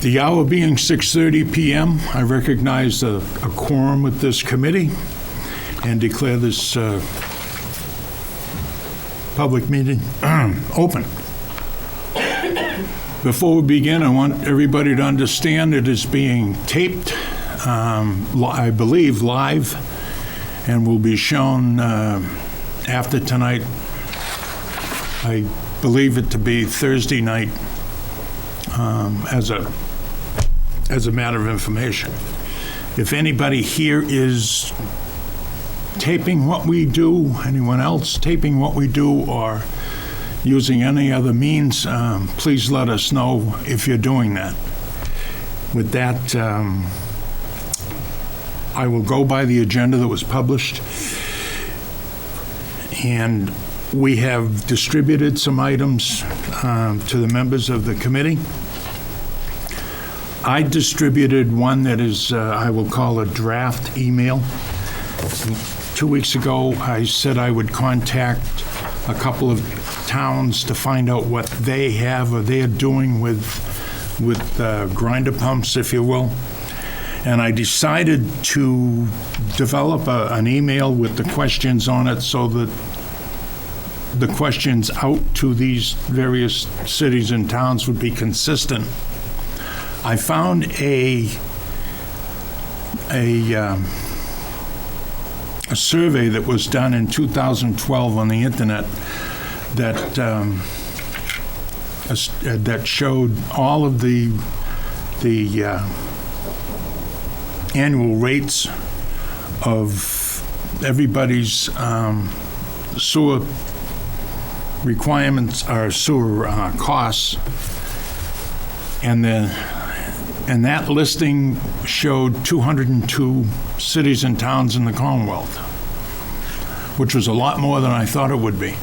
The hour being 6:30 p.m., I recognize a quorum with this committee and declare this public meeting open. Before we begin, I want everybody to understand it is being taped, I believe live, and will be shown after tonight. I believe it to be Thursday night as a matter of information. If anybody here is taping what we do, anyone else taping what we do, or using any other means, please let us know if you're doing that. With that, I will go by the agenda that was published, and we have distributed some items to the members of the committee. I distributed one that is, I will call a draft email. 2 weeks ago, I said I would contact a couple of towns to find out what they have or they're doing with grinder pumps, if you will. And I decided to develop an email with the questions on it so that the questions out to these various cities and towns would be consistent. I found a survey that was done in 2012 on the internet that showed all of the annual rates of everybody's sewer requirements or sewer costs, and that listing showed 202 cities and towns in the Commonwealth, which was a lot more than I thought it would be.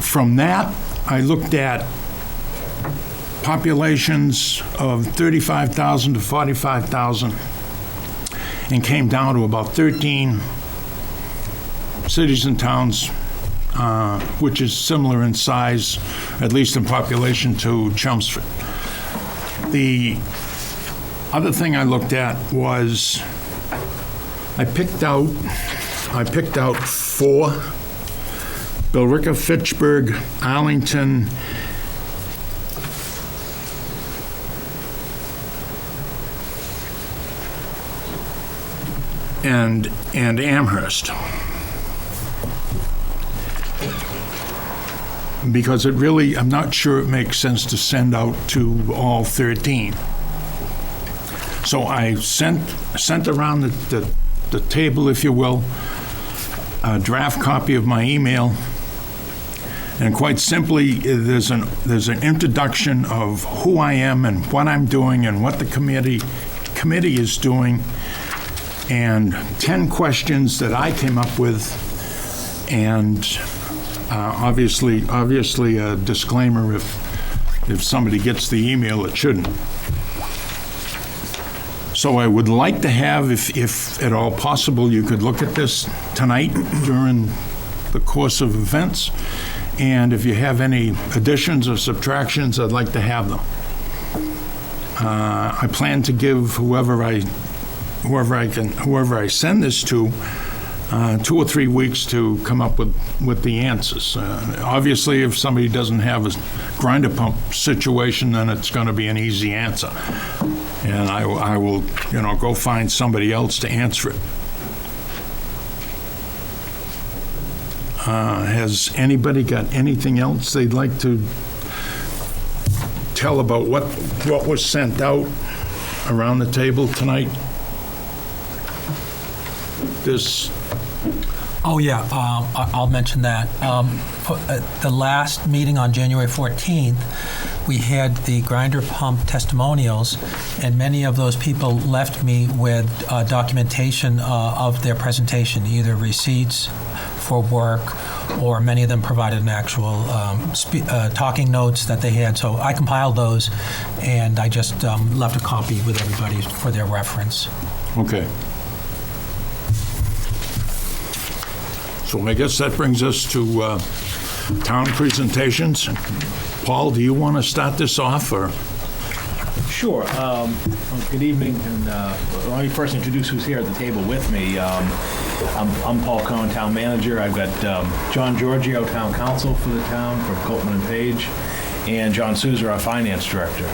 From that, I looked at populations of 35,000 to 45,000 and came down to about 13 cities and towns, which is similar in size, at least in population, to Chelmsford. The other thing I looked at was I picked out 4: Billerica, Fitchburg, Arlington, and Amherst. Because I'm not sure it makes sense to send out to all 13. So I sent around the table, if you will, a draft copy of my email, and quite simply, there's an introduction of who I am and what I'm doing and what the committee is doing, and 10 questions that I came up with, and obviously a disclaimer if somebody gets the email, it shouldn't. So I would like to have, if at all possible, you could look at this tonight during the course of events, and if you have any additions or subtractions, I'd like to have them. I plan to give whoever I send this to 2 or 3 weeks to come up with the answers. Obviously, if somebody doesn't have a grinder pump situation, then it's going to be an easy answer. And I will, go find somebody else to answer it. Has anybody got anything else they'd like to tell about what was sent out around the table tonight? Oh, yeah, I'll mention that. The last meeting on January 14th, we had the grinder pump testimonials, and many of those people left me with documentation of their presentation, either receipts for work, or many of them provided an actual talking notes that they had. So I compiled those, and I just left a copy with everybody for their reference. Okay. So I guess that brings us to town presentations. Paul, do you want to start this off, or? Sure. Good evening, and let me first introduce who's here at the table with me. I'm Paul Cohen, Town Manager. I've got John Giorgio, Town Council for the town from Copeland and Page, and John Souza, our Finance Director.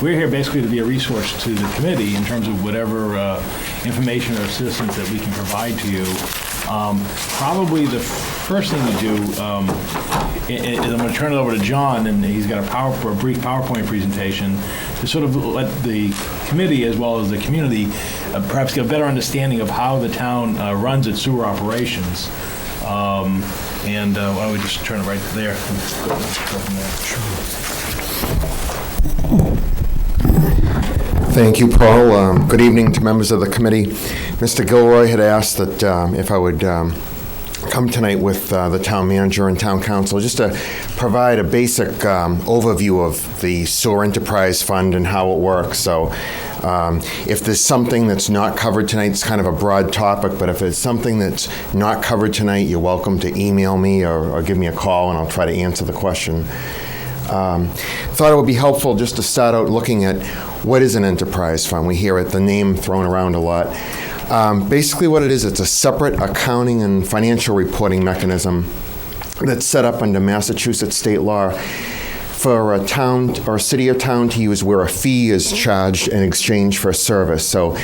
We're here basically to be a resource to the committee in terms of whatever information or assistance that we can provide to you. Probably the first thing to do is I'm going to turn it over to John, and he's got a brief PowerPoint presentation to sort of let the committee as well as the community perhaps get a better understanding of how the town runs its sewer operations. And why don't we just turn it right there and go from there. Thank you, Paul. Good evening to members of the committee. Mr. Gilroy had asked that if I would come tonight with the town manager and town council just to provide a basic overview of the sewer enterprise fund and how it works. So if there's something that's not covered tonight, it's kind of a broad topic, but if it's something that's not covered tonight, you're welcome to email me or give me a call, and I'll try to answer the question. Thought it would be helpful just to start out looking at what is an enterprise fund. We hear the name thrown around a lot. Basically what it is, it's a separate accounting and financial reporting mechanism that's set up under Massachusetts state law for a town or city or town to use where a fee is charged in exchange for a service. So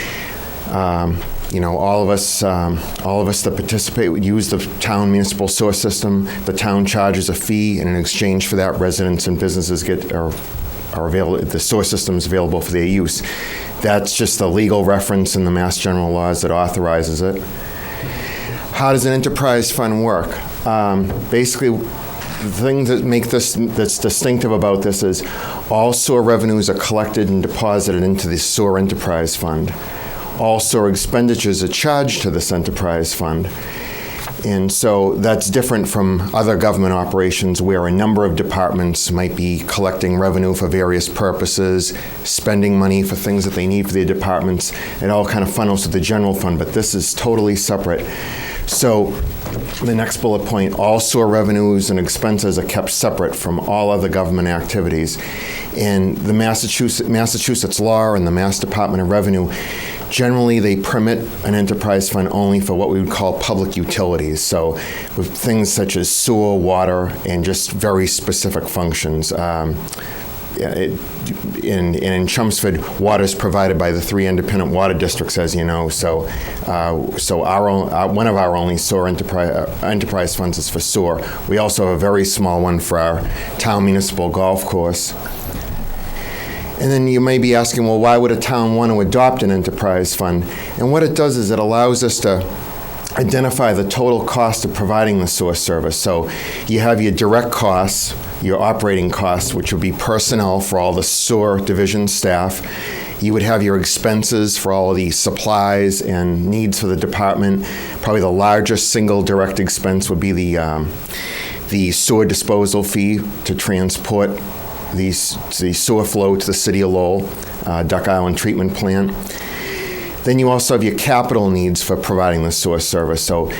all of us that participate would use the town municipal sewer system. The town charges a fee, and in exchange for that, residents and businesses are available. The sewer system is available for their use. That's just a legal reference in the Mass General laws that authorizes it. How does an enterprise fund work? Basically, the thing that that's distinctive about this is all sewer revenues are collected and deposited into the sewer enterprise fund. All sewer expenditures are charged to this enterprise fund. And so that's different from other government operations where a number of departments might be collecting revenue for various purposes, spending money for things that they need for their departments. It all kind of funnels to the general fund, but this is totally separate. So the next bullet point, all sewer revenues and expenses are kept separate from all other government activities. And the Massachusetts law and the Mass Department of Revenue, generally, they permit an enterprise fund only for what we would call public utilities. So with things such as sewer, water, and just very specific functions. In Chelmsford, water is provided by the 3 independent water districts, as you know. So one of our only sewer enterprise funds is for sewer. We also have a very small one for our town municipal golf course. And then you may be asking, well, why would a town want to adopt an enterprise fund? And what it does is it allows us to identify the total cost of providing the sewer service. So you have your direct costs, your operating costs, which would be personnel for all the sewer division staff. You would have your expenses for all of the supplies and needs for the department. Probably the largest single direct expense would be the sewer disposal fee to transport the sewer flow to the city of Lowell, Duck Island Treatment Plant. Then you also have your capital needs for providing the sewer service. So,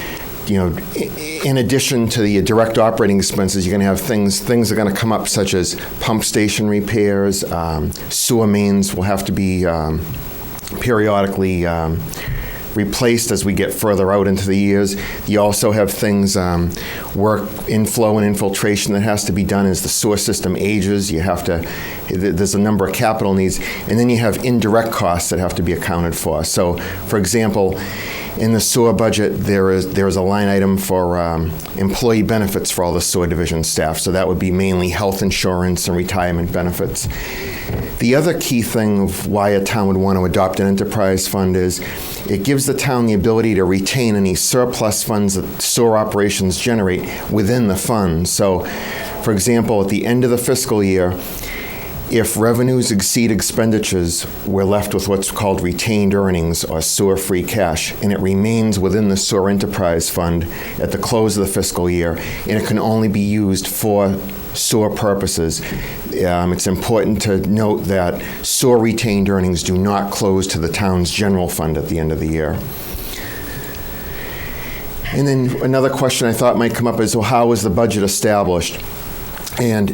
in addition to the direct operating expenses, you're going to have things are going to come up such as pump station repairs, sewer mains will have to be periodically replaced as we get further out into the years. You also have things, work inflow and infiltration that has to be done as the sewer system ages. There's a number of capital needs, and then you have indirect costs that have to be accounted for. So, for example, in the sewer budget, there is a line item for employee benefits for all the sewer division staff. So that would be mainly health insurance and retirement benefits. The other key thing of why a town would want to adopt an enterprise fund is it gives the town the ability to retain any surplus funds that sewer operations generate within the fund. So, for example, at the end of the fiscal year, if revenues exceed expenditures, we're left with what's called retained earnings or sewer free cash, and it remains within the sewer enterprise fund at the close of the fiscal year, and it can only be used for sewer purposes. It's important to note that sewer retained earnings do not close to the town's general fund at the end of the year. And then another question I thought might come up is, well, how was the budget established? And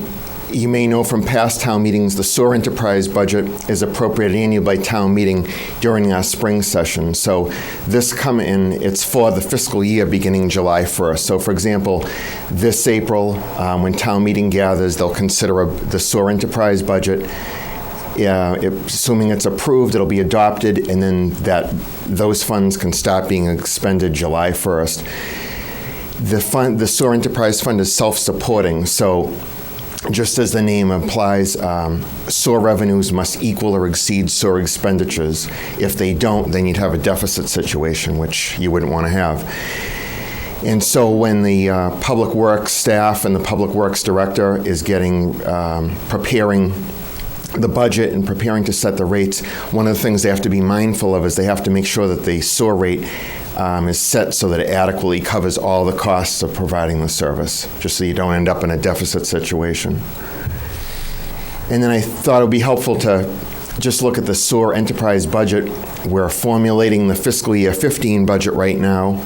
you may know from past town meetings, the sewer enterprise budget is appropriated annually by town meeting during our spring session. So this come in, it's for the fiscal year beginning July 1st. So for example, this April, when town meeting gathers, they'll consider the sewer enterprise budget. Assuming it's approved, it'll be adopted, and then those funds can start being expended July 1st. The sewer enterprise fund is self-supporting, so just as the name implies, sewer revenues must equal or exceed sewer expenditures. If they don't, then you'd have a deficit situation, which you wouldn't want to have. And so when the Public Works staff and the Public Works director is preparing the budget and preparing to set the rates, one of the things they have to be mindful of is they have to make sure that the sewer rate is set so that it adequately covers all the costs of providing the service, just so you don't end up in a deficit situation. And then I thought it would be helpful to just look at the sewer enterprise budget. We're formulating the fiscal year 15 budget right now,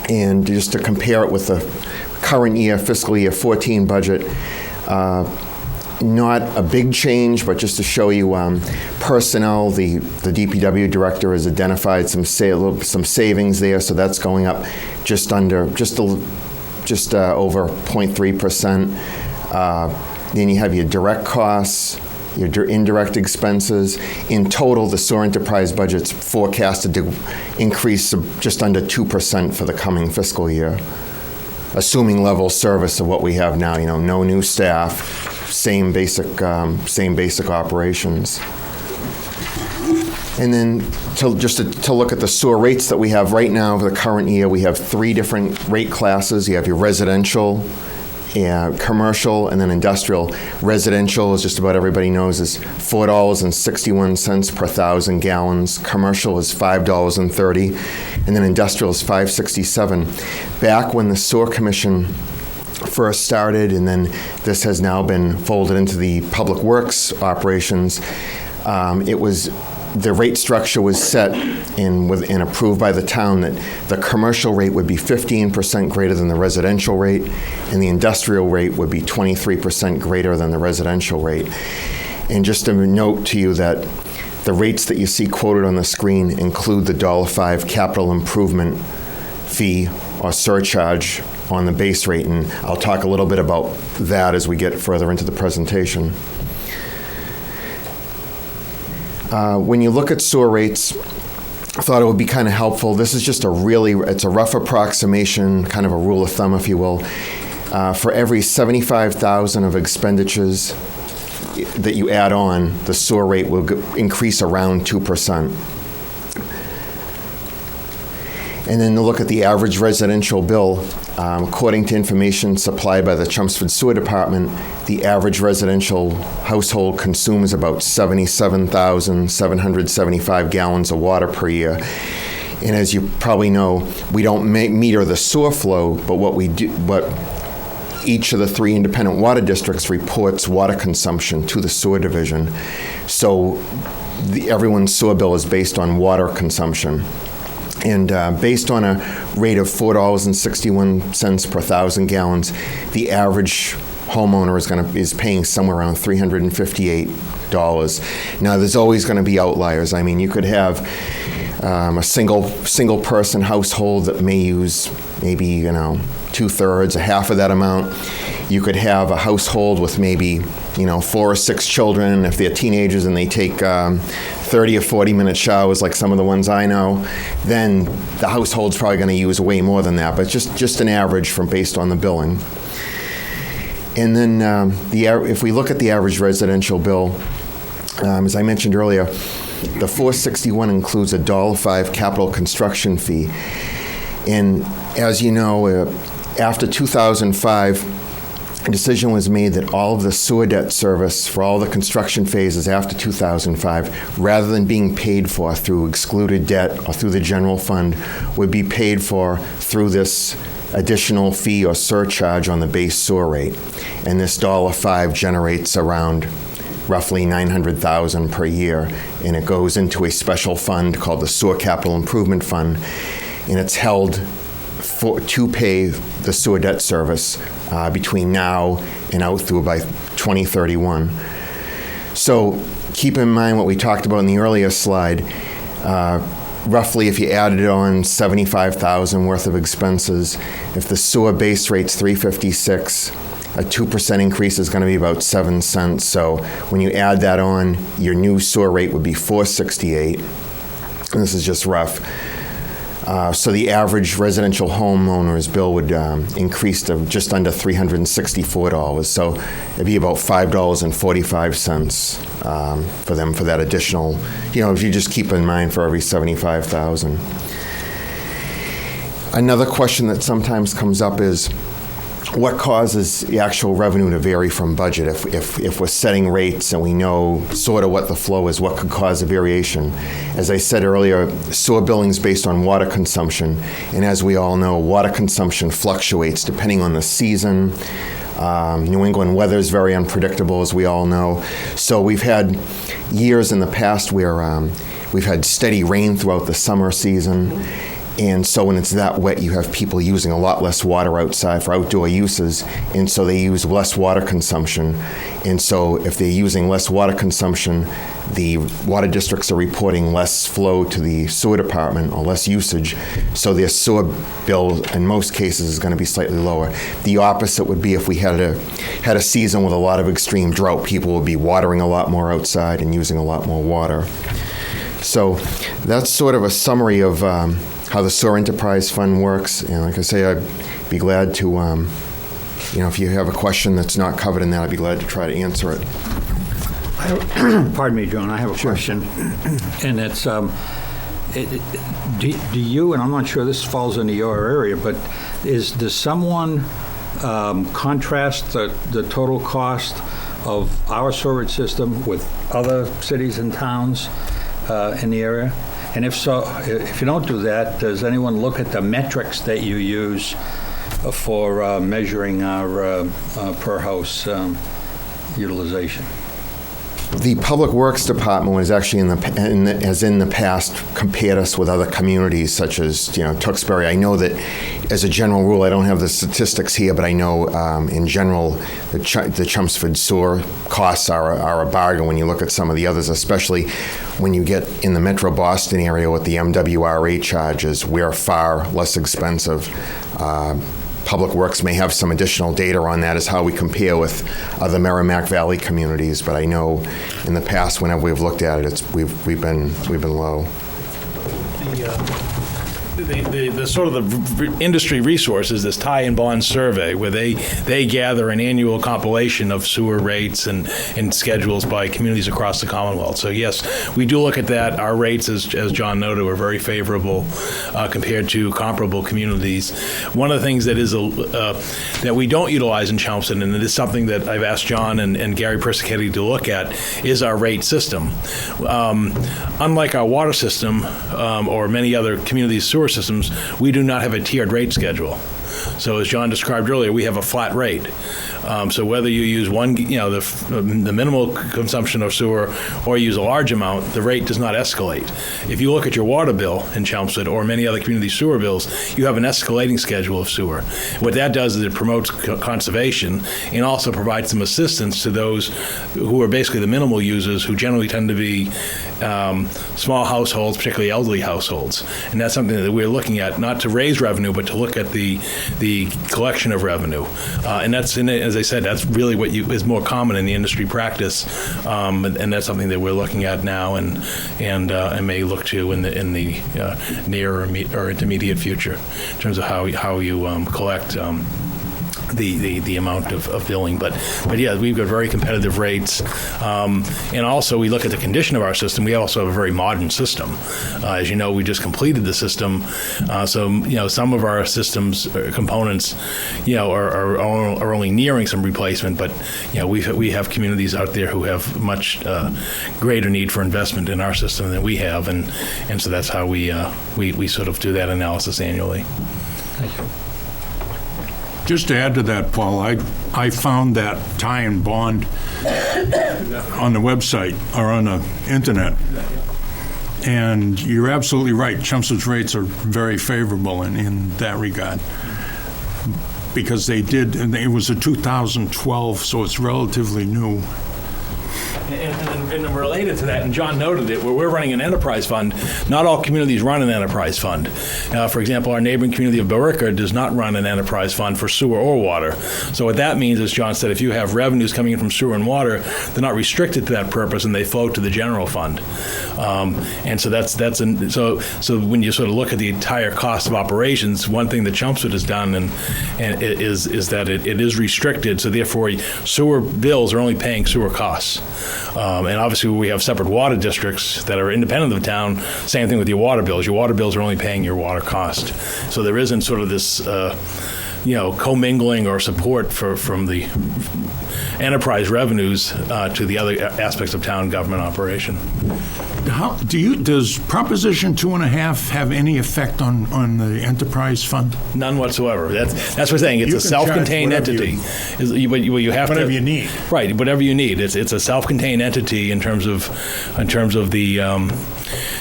and just to compare it with the current year, fiscal year 14 budget. Not a big change, but just to show you personnel, the DPW director has identified some savings there, so that's going up just over 0.3%. Then you have your direct costs, your indirect expenses. In total, the sewer enterprise budget's forecasted to increase just under 2% for the coming fiscal year, assuming level service of what we have now. No new staff. Same basic operations. And then to look at the sewer rates that we have right now for the current year, we have 3 different rate classes. You have your residential, commercial, and then industrial. Residential, as just about everybody knows, is $4.61 per 1,000 gallons. Commercial is $5.30, and then industrial is $5.67. Back when the Sewer Commission first started, and then this has now been folded into the Public Works operations, the rate structure was set and approved by the town that the commercial rate would be 15% greater than the residential rate, and the industrial rate would be 23% greater than the residential rate. And just a note to you that the rates that you see quoted on the screen include the $5 capital improvement fee or surcharge on the base rate, and I'll talk a little bit about that as we get further into the presentation. When you look at sewer rates, I thought it would be kind of helpful. This is just it's a rough approximation, kind of a rule of thumb, if you will. For every $75,000 of expenditures that you add on, the sewer rate will increase around 2%. And then to look at the average residential bill, according to information supplied by the Chelmsford Sewer Department, the average residential household consumes about 77,775 gallons of water per year. And as you probably know, we don't meter the sewer flow, but what each of the 3 independent water districts reports water consumption to the sewer division. So everyone's sewer bill is based on water consumption. And based on a rate of $4.61 per 1,000 gallons, the average homeowner is paying somewhere around $358. Now, there's always going to be outliers. I mean, you could have a single person household that may use maybe 2/3, a half of that amount. You could have a household with maybe 4 or 6 children. If they're teenagers and they take 30 or 40-minute showers like some of the ones I know, then the household's probably going to use way more than that, but just an average based on the billing. And then if we look at the average residential bill, as I mentioned earlier, the $461 includes a $5 capital construction fee. And as you know, after 2005, a decision was made that all of the sewer debt service for all the construction phases after 2005, rather than being paid for through excluded debt or through the general fund, would be paid for through this additional fee or surcharge on the base sewer rate. And this $5 generates around roughly $900,000 per year, and it goes into a special fund called the Sewer Capital Improvement Fund, and it's held to pay the sewer debt service between now and out through by 2031. So keep in mind what we talked about in the earlier slide. Roughly, if you added on 75,000 worth of expenses, if the sewer base rate's 356, a 2% increase is going to be about 7 cents. So when you add that on, your new sewer rate would be 468. And this is just rough. So the average residential homeowner's bill would increase to just under $364. So it'd be about $5.45 for them for that additional, if you just keep in mind for every 75,000. Another question that sometimes comes up is, what causes the actual revenue to vary from budget? If we're setting rates and we know sort of what the flow is, what could cause a variation? As I said earlier, sewer billing is based on water consumption, and as we all know, water consumption fluctuates depending on the season. New England weather is very unpredictable, as we all know. So we've had years in the past where we've had steady rain throughout the summer season. And so when it's that wet, you have people using a lot less water outside for outdoor uses, and so they use less water consumption. And so if they're using less water consumption, the water districts are reporting less flow to the sewer department or less usage, so their sewer bill in most cases is going to be slightly lower. The opposite would be if we had a season with a lot of extreme drought. People would be watering a lot more outside and using a lot more water. So that's sort of a summary of how the Sewer Enterprise Fund works. And like I say, I'd be glad to, if you have a question that's not covered in that, I'd be glad to try to answer it. Pardon me, John, I have a question. And it's, do you, and I'm not sure this falls into your area, but does someone contrast the total cost of our sewerage system with other cities and towns in the area? And if so, if you don't do that, does anyone look at the metrics that you use for measuring our per house utilization? The Public Works Department was actually has in the past compared us with other communities such as Tewksbury. I know that as a general rule, I don't have the statistics here, but I know in general the Chelmsford sewer costs are a bargain when you look at some of the others, especially when you get in the Metro Boston area with the MWRA charges. We're far less expensive. Public Works may have some additional data on that as how we compare with other Merrimack Valley communities, but I know in the past, whenever we've looked at it, we've been low. The sort of the industry resource is this tie and bond survey where they gather an annual compilation of sewer rates and schedules by communities across the Commonwealth. So yes, we do look at that. Our rates, as John noted, are very favorable compared to comparable communities. One of the things that is that we don't utilize in Chelmsford, and it is something that I've asked John and Gary Persichetti to look at, is our rate system. Unlike our water system or many other communities' sewer systems, we do not have a tiered rate schedule. So as John described earlier, we have a flat rate. So whether you use the minimal consumption of sewer or use a large amount, the rate does not escalate. If you look at your water bill in Chelmsford or many other community sewer bills, you have an escalating schedule of sewer. What that does is it promotes conservation and also provides some assistance to those who are basically the minimal users, who generally tend to be small households, particularly elderly households. And that's something that we're looking at, not to raise revenue, but to look at the collection of revenue. And that's, as I said, that's really what is more common in the industry practice. And that's something that we're looking at now and may look to in the near or intermediate future in terms of how you collect the amount of billing. But yeah, we've got very competitive rates. And also we look at the condition of our system. We also have a very modern system. As you know, we just completed the system. So some of our systems components, are only nearing some replacement, but we have communities out there who have much greater need for investment in our system than we have. And so that's how we sort of do that analysis annually. Thank you. Just to add to that, Paul, I found that tie and bond on the website or on the internet. And you're absolutely right. Chelmsford's rates are very favorable in that regard. because they did, and it was a 2012, so it's relatively new. And related to that, and John noted it, where we're running an enterprise fund, not all communities run an enterprise fund. For example, our neighboring community of Billerica does not run an enterprise fund for sewer or water. So what that means, as John said, if you have revenues coming in from sewer and water, they're not restricted to that purpose, and they flow to the general fund. And so so when you sort of look at the entire cost of operations, one thing that Chelmsford has done and is that it is restricted. So therefore, sewer bills are only paying sewer costs. And obviously, we have separate water districts that are independent of the town. Same thing with your water bills. Your water bills are only paying your water cost. So there isn't sort of this, commingling or support from the enterprise revenues to the other aspects of town government operation. Does Proposition 2.5 have any effect on the enterprise fund? None whatsoever. That's what I'm saying. It's a self-contained entity. You have whatever you need. Right, whatever you need. It's a self-contained entity in terms of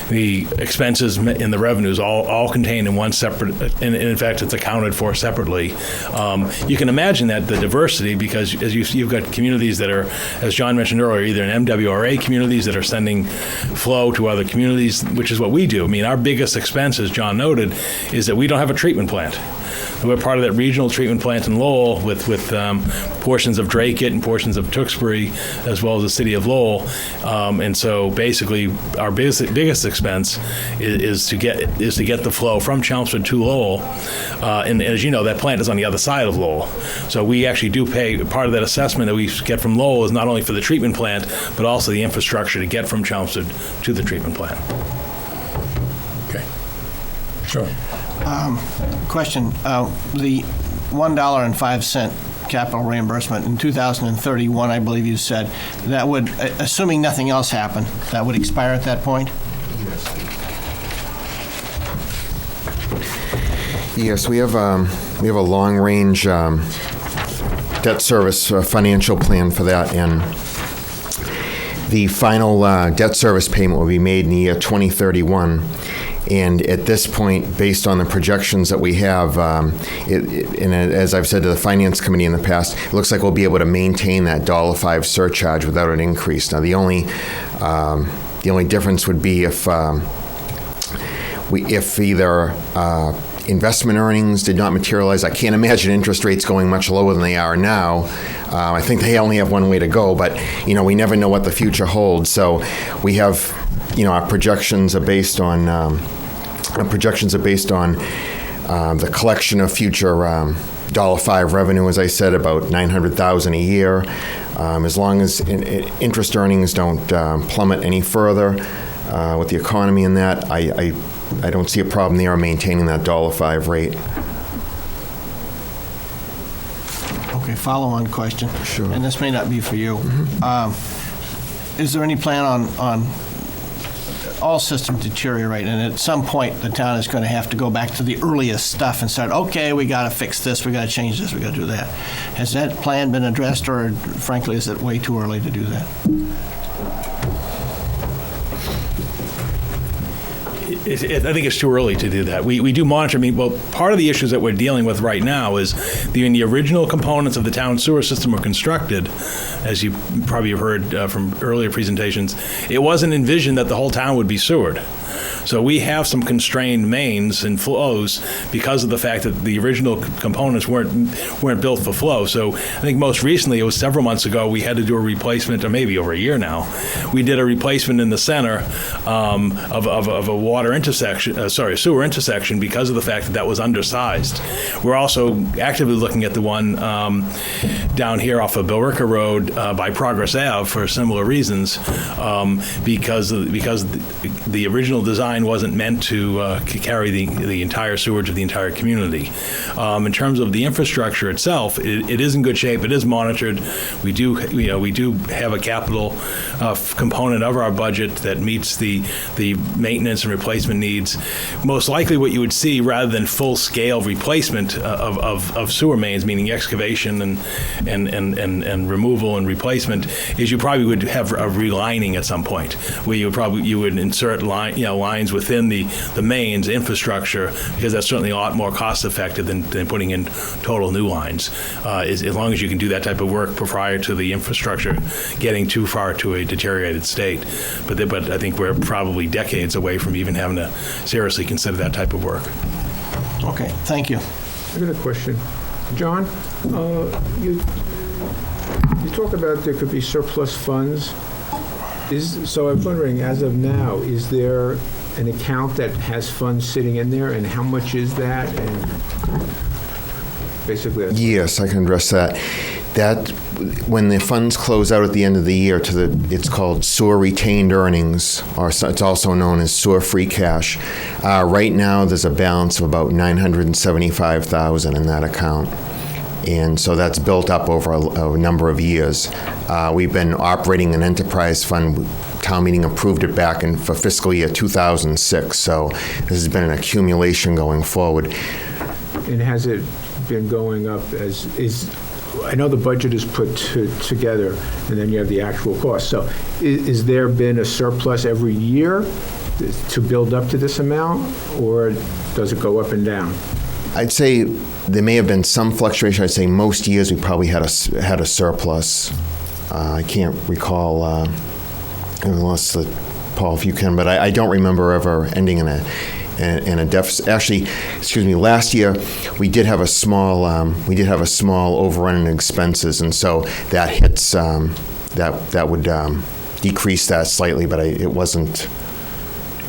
the expenses and the revenues all contained in one separate, and in fact, it's accounted for separately. You can imagine that the diversity, because as you've got communities that are, as John mentioned earlier, either in MWRA communities that are sending flow to other communities, which is what we do. I mean, our biggest expense, as John noted, is that we don't have a treatment plant. We're part of that regional treatment plant in Lowell with portions of Dracut and portions of Tewksbury, as well as the city of Lowell. And so basically, our biggest expense is to get the flow from Chelmsford to Lowell. And as you know, that plant is on the other side of Lowell. So we actually do pay part of that assessment that we get from Lowell is not only for the treatment plant, but also the infrastructure to get from Chelmsford to the treatment plant. Okay. Sure. Question, the $1.05 capital reimbursement in 2031, I believe you said, that would, assuming nothing else happened, that would expire at that point? Yes, we have a long-range debt service financial plan for that, and the final debt service payment will be made in the year 2031. And at this point, based on the projections that we have, and as I've said to the Finance Committee in the past, it looks like we'll be able to maintain that $1.05 surcharge without an increase. Now, the only difference would be if either investment earnings did not materialize. I can't imagine interest rates going much lower than they are now. I think they only have one way to go, but we never know what the future holds. So we have, our projections are based on the collection of future $1.05 revenue, as I said, about $900,000 a year. As long as interest earnings don't plummet any further with the economy and that, I don't see a problem there maintaining that $1.05 rate. Okay, follow-on question. Sure. And this may not be for you. Mm-hmm. Is there any plan on all systems deteriorate, and at some point the town is going to have to go back to the earliest stuff and start, okay, we got to fix this, we got to change this, we got to do that. Has that plan been addressed, or frankly, is it way too early to do that? I think it's too early to do that. We do monitor. Part of the issues that we're dealing with right now is when the original components of the town sewer system were constructed, as you probably have heard from earlier presentations, it wasn't envisioned that the whole town would be sewered. So we have some constrained mains and flows because of the fact that the original components weren't built for flow. So I think most recently, it was several months ago, we had to do a replacement, or maybe over a year now. We did a replacement in the center of a water intersection, sewer intersection, because of the fact that that was undersized. We're also actively looking at the one down here off of Billerica Road by Progress Ave for similar reasons, because the original design wasn't meant to carry the entire sewage of the entire community. In terms of the infrastructure itself, it is in good shape. It is monitored. We do have a capital component of our budget that meets the maintenance and replacement replacement needs, most likely what you would see rather than full-scale replacement of sewer mains, meaning excavation and removal and replacement, is you probably would have a relining at some point, where you would insert lines within the mains infrastructure, because that's certainly a lot more cost-effective than putting in total new lines, as long as you can do that type of work prior to the infrastructure getting too far to a deteriorated state. But I think we're probably decades away from even having to seriously consider that type of work. Okay, thank you. I got a question. John, you talk about there could be surplus funds. So I'm wondering, as of now, is there an account that has funds sitting in there, and how much is that? And basically, Yes, I can address that. That, when the funds close out at the end of the year, it's called sewer retained earnings, or it's also known as sewer free cash. Right now, there's a balance of about $975,000 in that account. And so that's built up over a number of years. We've been operating an enterprise fund. Town meeting approved it back for fiscal year 2006. So this has been an accumulation going forward. and has it been going up I know the budget is put together, and then you have the actual cost. So is there been a surplus every year to build up to this amount, or does it go up and down? I'd say there may have been some fluctuation. I'd say most years we probably had a surplus. I can't recall, unless Paul, if you can, but I don't remember ever ending in a deficit. Actually, excuse me, last year we did have a small overrun in expenses, and so that hits that would decrease that slightly, but it wasn't.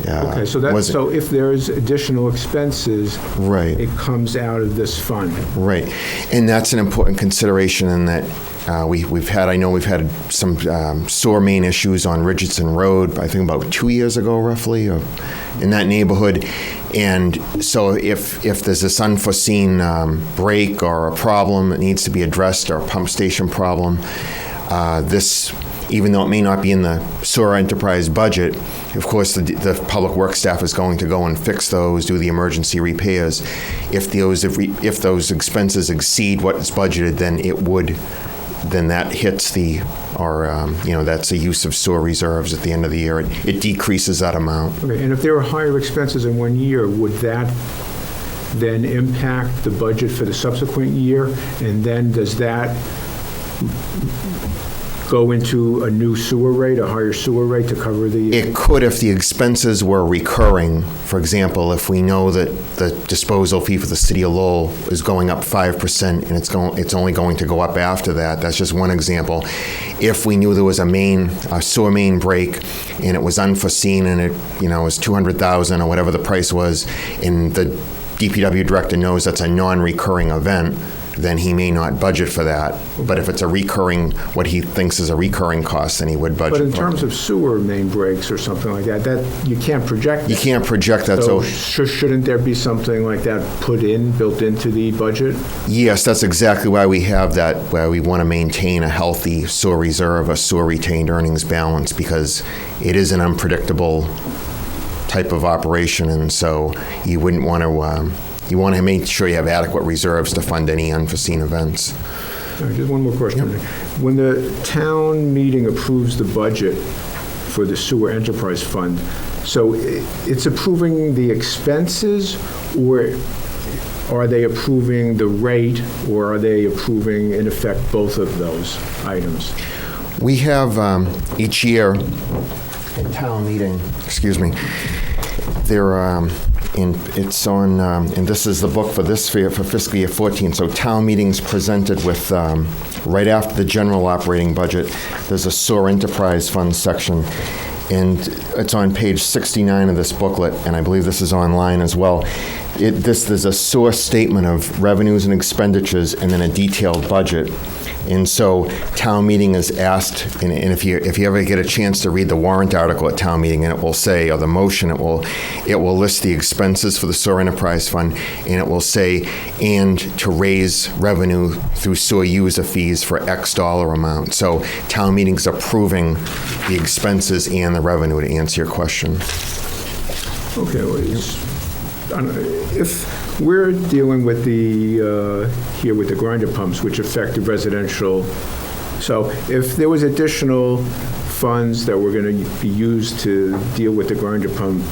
Okay, so if there's additional expenses, right, it comes out of this fund. Right, and that's an important consideration in that we've had some sewer main issues on Richardson Road, I think about 2 years ago, roughly, in that neighborhood. And so if there's this unforeseen break or a problem that needs to be addressed, or a pump station problem, this, even though it may not be in the sewer enterprise budget, of course the public works staff is going to go and fix those, do the emergency repairs. If those expenses exceed what is budgeted, then that hits that's the use of sewer reserves at the end of the year. It decreases that amount. Okay, and if there were higher expenses in 1 year, would that then impact the budget for the subsequent year? And then does that go into a new sewer rate, a higher sewer rate to cover the... It could if the expenses were recurring. For example, if we know that the disposal fee for the city of Lowell is going up 5% and it's only going to go up after that, that's just one example. If we knew there was a sewer main break and it was unforeseen and it was $200,000 or whatever the price was, and the DPW director knows that's a non-recurring event, then he may not budget for that. But if it's what he thinks is a recurring cost, then he would budget. But in terms of sewer main breaks or something like that you can't project. You can't project that. So shouldn't there be something like that built into the budget? Yes, that's exactly why we have that, where we want to maintain a healthy sewer reserve, a sewer retained earnings balance, because it is an unpredictable type of operation, and so you wouldn't want to... You want to make sure you have adequate reserves to fund any unforeseen events. All right, just one more question. Yep. When the town meeting approves the budget for the sewer enterprise fund, so it's approving the expenses, or are they approving the rate, or are they approving, in effect, both of those items? We have each year, at town meeting, it's on, and this is the book for fiscal year 14. So town meetings presented with, right after the general operating budget, there's a sewer enterprise fund section. And it's on page 69 of this booklet, and I believe this is online as well. There's a sewer statement of revenues and expenditures, and then a detailed budget. And so town meeting is asked, and if you ever get a chance to read the warrant article at town meeting, and it will say, or the motion, it will list the expenses for the sewer enterprise fund, and it will say, and to raise revenue through sewer user fees for X dollar amount. So town meeting's approving the expenses and the revenue, to answer your question. Okay, well, if we're dealing with here with the grinder pumps, which affect the residential, so if there was additional funds that were going to be used to deal with the grinder pump,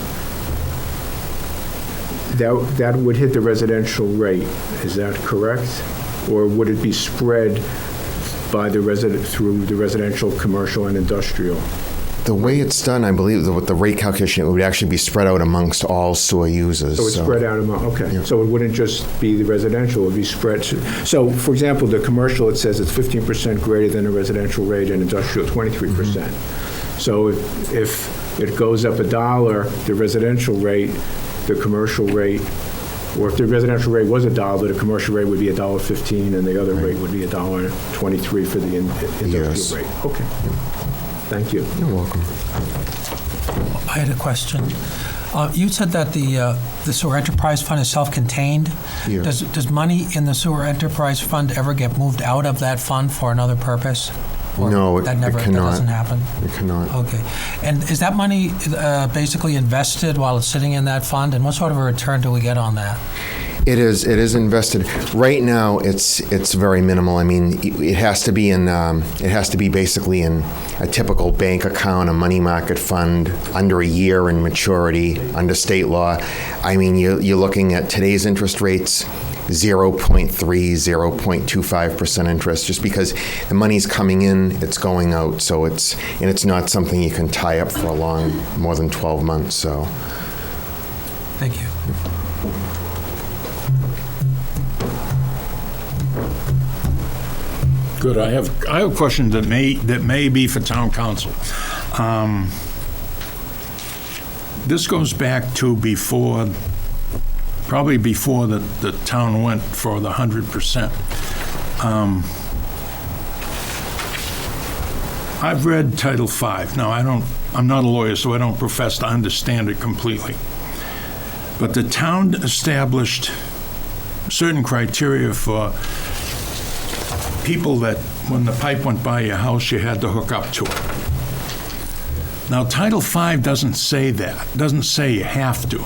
that would hit the residential rate, is that correct? Or would it be spread by through the residential, commercial, and industrial? The way it's done, I believe, with the rate calculation, it would actually be spread out amongst all sewer users. So it's spread out okay. Yeah. So it wouldn't just be the residential, it would be spread. So, for example, the commercial, it says it's 15% greater than the residential rate, and industrial 23%. Mm-hmm. So if it goes up $1, the residential rate, the commercial rate, or if the residential rate was $1, the commercial rate would be $1.15, and the other rate would be $1.23 for the industrial rate. Okay. Thank you. You're welcome. I had a question. You said that the sewer enterprise fund is self-contained. Yeah. Does money in the sewer enterprise fund ever get moved out of that fund for another purpose? Or no, that cannot. That doesn't happen? It cannot. Okay. And is that money basically invested while it's sitting in that fund? And what sort of a return do we get on that? It is invested. Right now, it's very minimal. I mean, it has to be basically in a typical bank account, a money market fund, under a year in maturity, under state law. I mean, you're looking at today's interest rates, 0.3, 0.25% interest, just because the money's coming in, it's going out. So it's not something you can tie up for more than 12 months. So. Thank you. Good. I have a question that may be for town council. This goes back to probably before the town went for the 100%. I've read Title V. Now, I'm not a lawyer, so I don't profess to understand it completely. But the town established certain criteria for people that, when the pipe went by your house, you had to hook up to it. Now, Title V doesn't say that. It doesn't say you have to.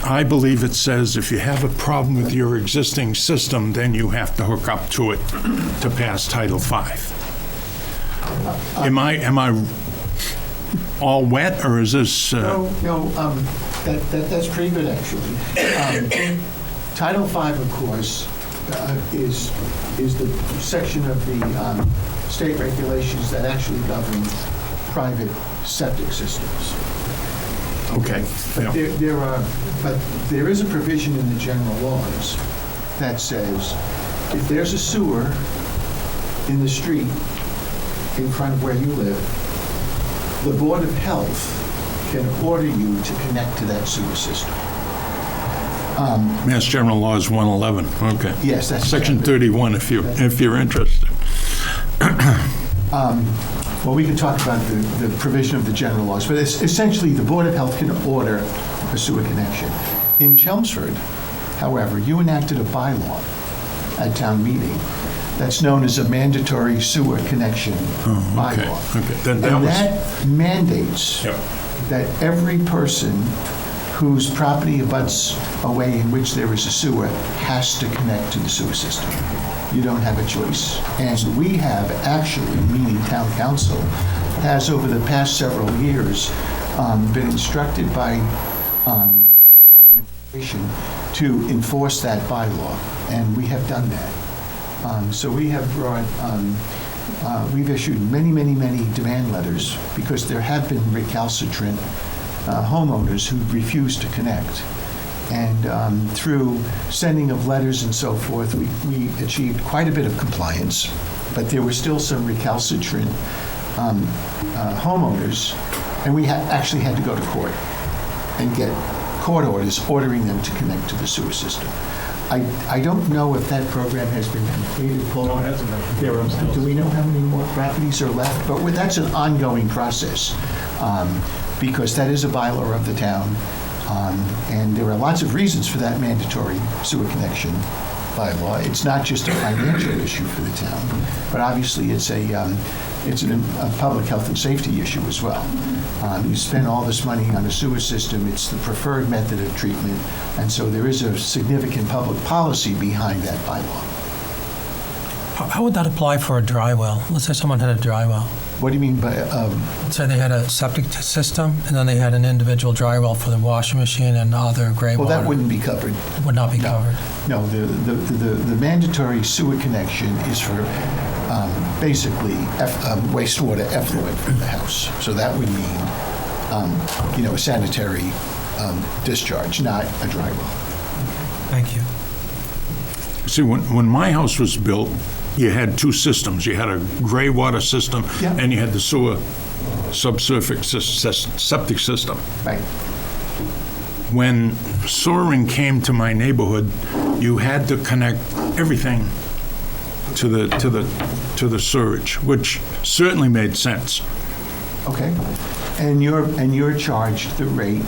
I believe it says if you have a problem with your existing system, then you have to hook up to it to pass Title V. Am I all wet, or is this? No, that's pretty good, actually. Title V, of course, is the section of the state regulations that actually govern private septic systems. Okay. But there is a provision in the general laws that says if there's a sewer in the street in front of where you live, the Board of Health can order you to connect to that sewer system. Mass General Laws 111. Okay. Yes, that's Section 31. If you're interested. Well, we can talk about the provision of the general laws, but it's essentially the Board of Health can order a sewer connection. In Chelmsford, however, you enacted a bylaw at town meeting that's known as a mandatory sewer connection bylaw. Okay. That mandates that every person whose property abuts a way in which there is a sewer has to connect to the sewer system. You don't have a choice. And we have actually, meaning town council, has over the past several years been instructed by town administration to enforce that bylaw, and we have done that. So we have we've issued many demand letters because there have been recalcitrant homeowners who refuse to connect. And through sending of letters and so forth, we achieved quite a bit of compliance, but there were still some recalcitrant homeowners, and we actually had to go to court and get court orders ordering them to connect to the sewer system. I don't know if that program has been completed, Paul. No, it hasn't been. Do we know how many more properties are left? But that's an ongoing process, because that is a bylaw of the town. And there are lots of reasons for that mandatory sewer connection bylaw. It's not just a financial issue for the town, but obviously it's a it's a public health and safety issue as well. You spend all this money on a sewer system, it's the preferred method of treatment, and so there is a significant public policy behind that bylaw. How would that apply for a dry well? Let's say someone had a dry well. What do you mean by, Let's say they had a septic system, and then they had an individual dry well for the washing machine and other gray well, water. that wouldn't be covered. Would not be No. covered. No, the mandatory sewer connection is for basically wastewater effluent from the house. So that would mean, a sanitary discharge, not a dry well. Thank you. See, when my house was built, you had two systems. You had a gray water system, Yeah. and you had the sewer subsurface septic system. Right. When sewering came to my neighborhood, you had to connect everything to the sewage, which certainly made sense. Okay. And you're charged the rate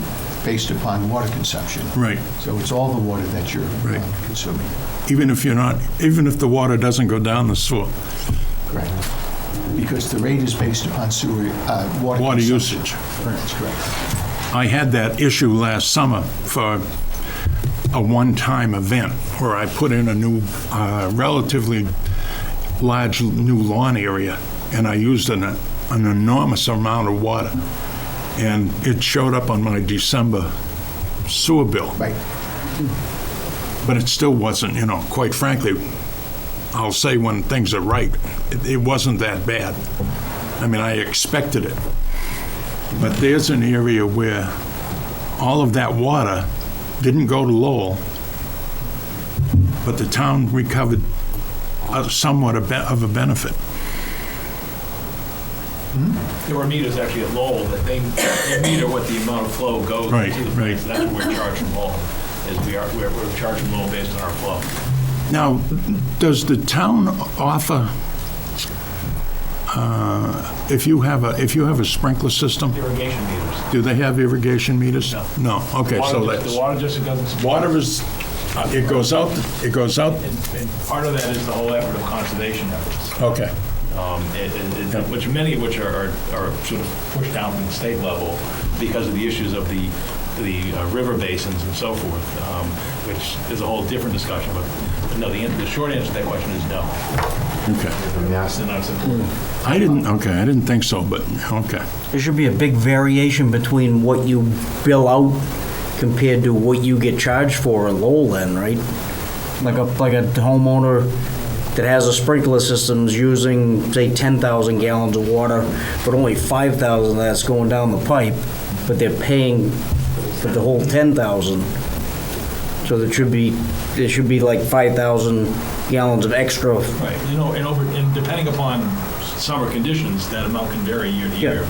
based upon water consumption. Right. So it's all the water that you're Right. consuming. Even if the water doesn't go down the sewer. Correct. Because the rate is based upon sewer, water Water consumption. usage. That's correct. I had that issue last summer for a one-time event where I put in a new, relatively large new lawn area, and I used an enormous amount of water. And it showed up on my December sewer bill. Right. But it still wasn't, quite frankly, I'll say when things are right, it wasn't that bad. I mean, I expected it. But there's an area where all of that water didn't go to Lowell, but the town recovered somewhat of a benefit. There were meters actually at Lowell that they meter what the amount of flow goes Right, to the right. place. That's what we're charged from Lowell, is we're charged from Lowell based on our flow. Now, does the town offer, if you have a sprinkler system, Irrigation meters. do they have irrigation meters? No. Okay, so The that's, water district doesn't supply. water is, it goes out, And part of that is the whole effort of conservation efforts. okay. Which many of which are sort of pushed down from the state level because of the issues of the river basins and so forth, which is a whole different discussion. But no, the short answer to that question is no. Okay. It's not simple. I didn't think so, but, okay. There should be a big variation between what you bill out compared to what you get charged for in Lowell then, right? Like a homeowner that has a sprinkler system's using, say, 10,000 gallons of water, but only 5,000 of that's going down the pipe, but they're paying for the whole 10,000. So there should be like 5,000 gallons of extra. Right, and depending upon summer conditions, that amount can vary year to year.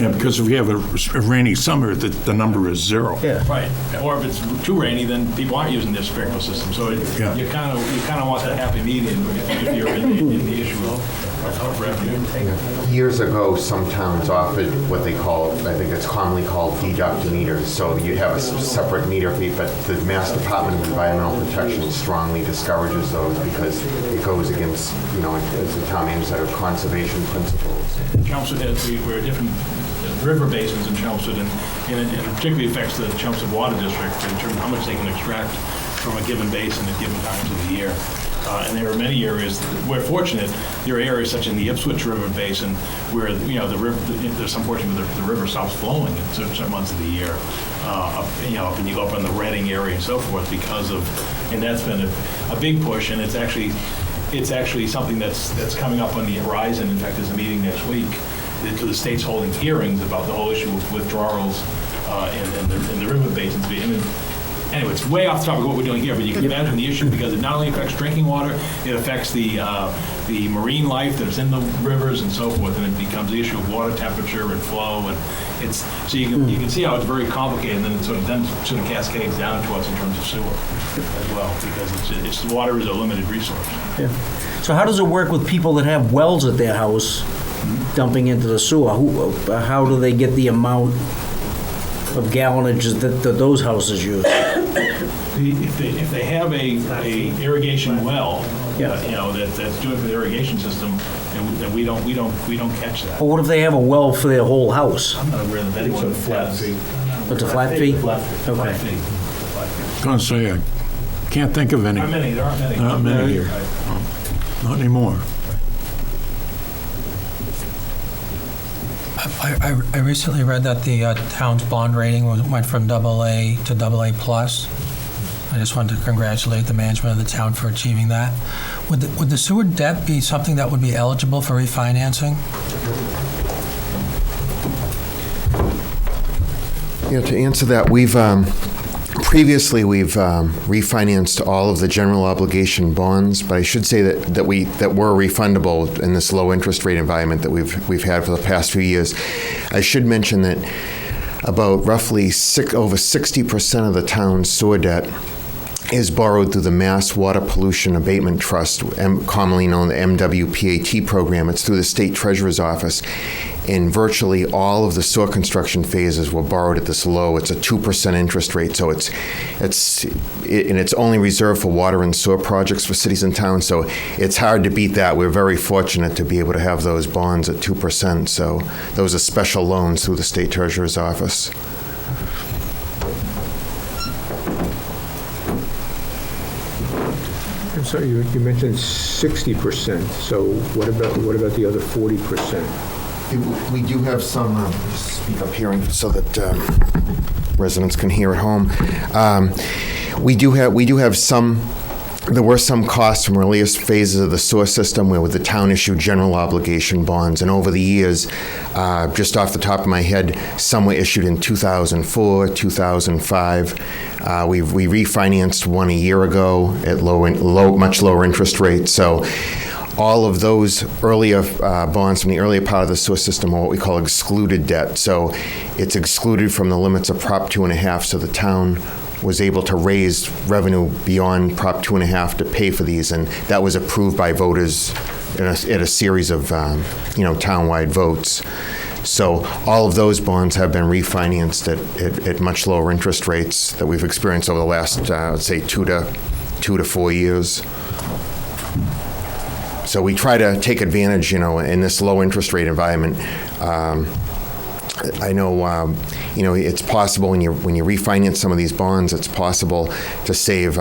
Yeah, because if you have a rainy summer, the number is zero. Yeah. Right, or if it's too rainy, then people aren't using their sprinkler system. So Yeah. you kind of want that happy median if you're in the issue of revenue. Years ago, some towns offered what they call, I think it's commonly called deduct meters. So you'd have a separate meter fee, but the Mass Department of Environmental Protection strongly discourages those because it goes against, as the town manager said, conservation principles. Chelmsford we're different river basins in Chelmsford, and it particularly affects the Chelmsford Water District in terms of how much they can extract from a given basin at given times of the year. And there are many areas, we're fortunate, there are areas such in the Ipswich River Basin where, the river, there's some portion where the river stops flowing in certain months of the year. When you go up in the Reading area and so forth and that's been a big push, and it's actually something that's coming up on the horizon. In fact, there's a meeting next week because the state's holding hearings about the whole issue of withdrawals in the river basins. Anyway, it's way off the topic of what we're doing here, but you can imagine the issue because it not only affects drinking water, it affects the marine life that's in the rivers and so forth, and it becomes the issue of water temperature and flow, and you can see how it's very complicated, and then it sort of cascades down to us in terms of sewer as well, because water is a limited resource. Yeah. So how does it work with people that have wells at their house dumping into the sewer? How do they get the amount of gallonage that those houses use? If they have a irrigation well, Yeah. that's doing for the irrigation system, and that we don't catch that. But what if they have a well for their whole house? I'm not aware of anyone who has. It's a flat fee? Flat fee. Okay. Flat fee. Gonna say, I can't think of any. There aren't many. Not many here. Not anymore. I recently read that the town's bond rating went from AA to AA+. I just wanted to congratulate the management of the town for achieving that. Would the sewer debt be something that would be eligible for refinancing? Yeah, to answer that, we've previously refinanced all of the general obligation bonds, but I should say that were refundable in this low interest rate environment that we've had for the past few years. I should mention that about roughly over 60% of the town's sewer debt is borrowed through the Mass Water Pollution Abatement Trust, commonly known as the MWPAT program. It's through the State Treasurer's Office. And virtually all of the sewer construction phases were borrowed at this low. It's a 2% interest rate, so it's only reserved for water and sewer projects for cities and towns. So it's hard to beat that. We're very fortunate to be able to have those bonds at 2%. So those are special loans through the State Treasurer's Office. I'm sorry, you mentioned 60%, so what about the other 40%? We do have some, just speak up here so that residents can hear at home. We do have some. There were some costs from earliest phases of the sewer system where the town issued general obligation bonds, and over the years, just off the top of my head, some were issued in 2004, 2005. We refinanced one a year ago at much lower interest rates. So all of those earlier bonds from the earlier part of the sewer system are what we call excluded debt. So it's excluded from the limits of Prop 2.5, so the town was able to raise revenue beyond Prop 2.5 to pay for these, and that was approved by voters at a series of townwide votes. So all of those bonds have been refinanced at much lower interest rates that we've experienced over the last, let's say, 2 to 4 years. So we try to take advantage, in this low interest rate environment. I know, it's possible when you refinance some of these bonds, it's possible to save.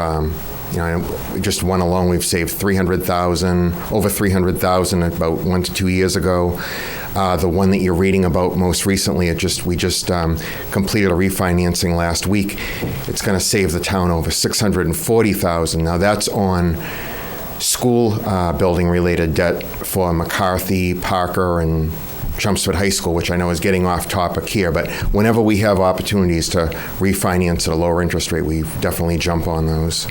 Just one alone, we've saved over $300,000 about 1 to 2 years ago. The one that you're reading about most recently, we just completed a refinancing last week. It's going to save the town over $640,000. Now that's on school building related debt for McCarthy, Parker, and Chelmsford High School, which I know is getting off topic here, but whenever we have opportunities to refinance at a lower interest rate, we definitely jump on those.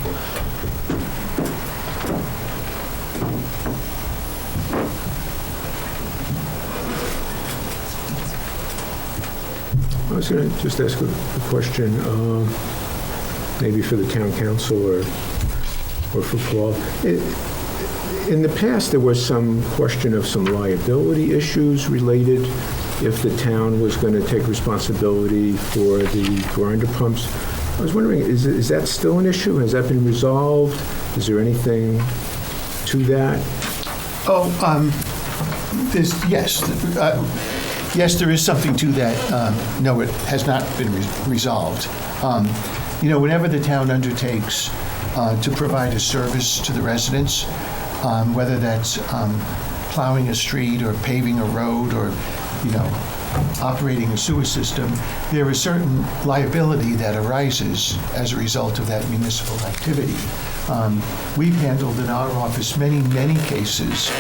I was going to just ask a question, maybe for the town council or for Paul. In the past, there was some question of some liability issues related if the town was going to take responsibility for the grinder pumps. I was wondering, is that still an issue? Has that been resolved? Is there anything to that? Yes, there is something to that. No, it has not been resolved. Whenever the town undertakes to provide a service to the residents, whether that's plowing a street or paving a road or, operating a sewer system, there is certain liability that arises as a result of that municipal activity. We've handled in our office many, many cases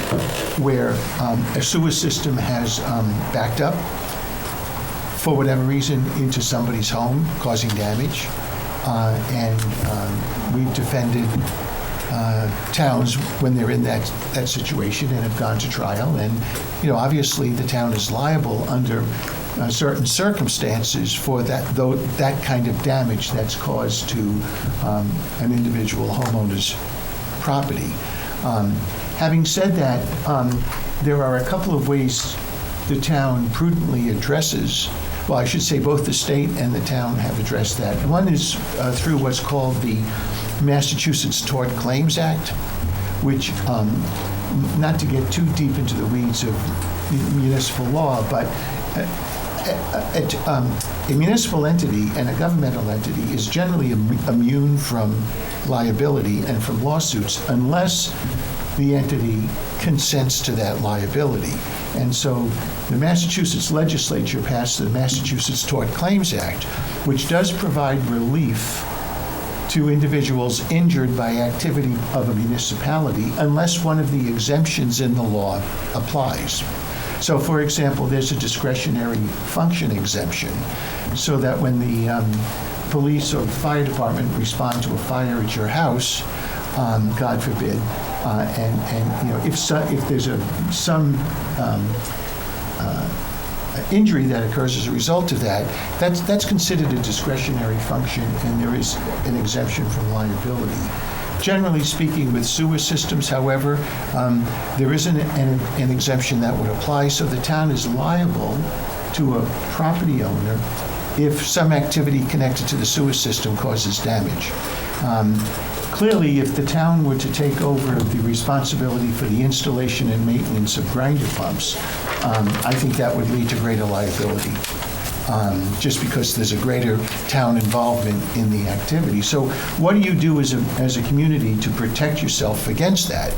where a sewer system has backed up for whatever reason into somebody's home, causing damage, and we've defended towns when they're in that situation and have gone to trial. And, obviously the town is liable under certain circumstances for that kind of damage that's caused to an individual homeowner's property. Having said that, there are a couple of ways the town prudently addresses, well, I should say both the state and the town have addressed that. One is through what's called the Massachusetts Tort Claims Act, which not to get too deep into the weeds of municipal law, but a municipal entity and a governmental entity is generally immune from liability and from lawsuits unless the entity consents to that liability. And so the Massachusetts legislature passed the Massachusetts Tort Claims Act, which does provide relief to individuals injured by activity of a municipality unless one of the exemptions in the law applies. So, for example, there's a discretionary function exemption, so that when the police or fire department respond to a fire at your house, God forbid, and if there's some injury that occurs as a result of that, that's considered a discretionary function, and there is an exemption from liability. Generally speaking, with sewer systems, however, there isn't an exemption that would apply, so the town is liable to a property owner if some activity connected to the sewer system causes damage. Clearly, if the town were to take over the responsibility for the installation and maintenance of grinder pumps, I think that would lead to greater liability, just because there's a greater town involvement in the activity. So what do you do as a community to protect yourself against that?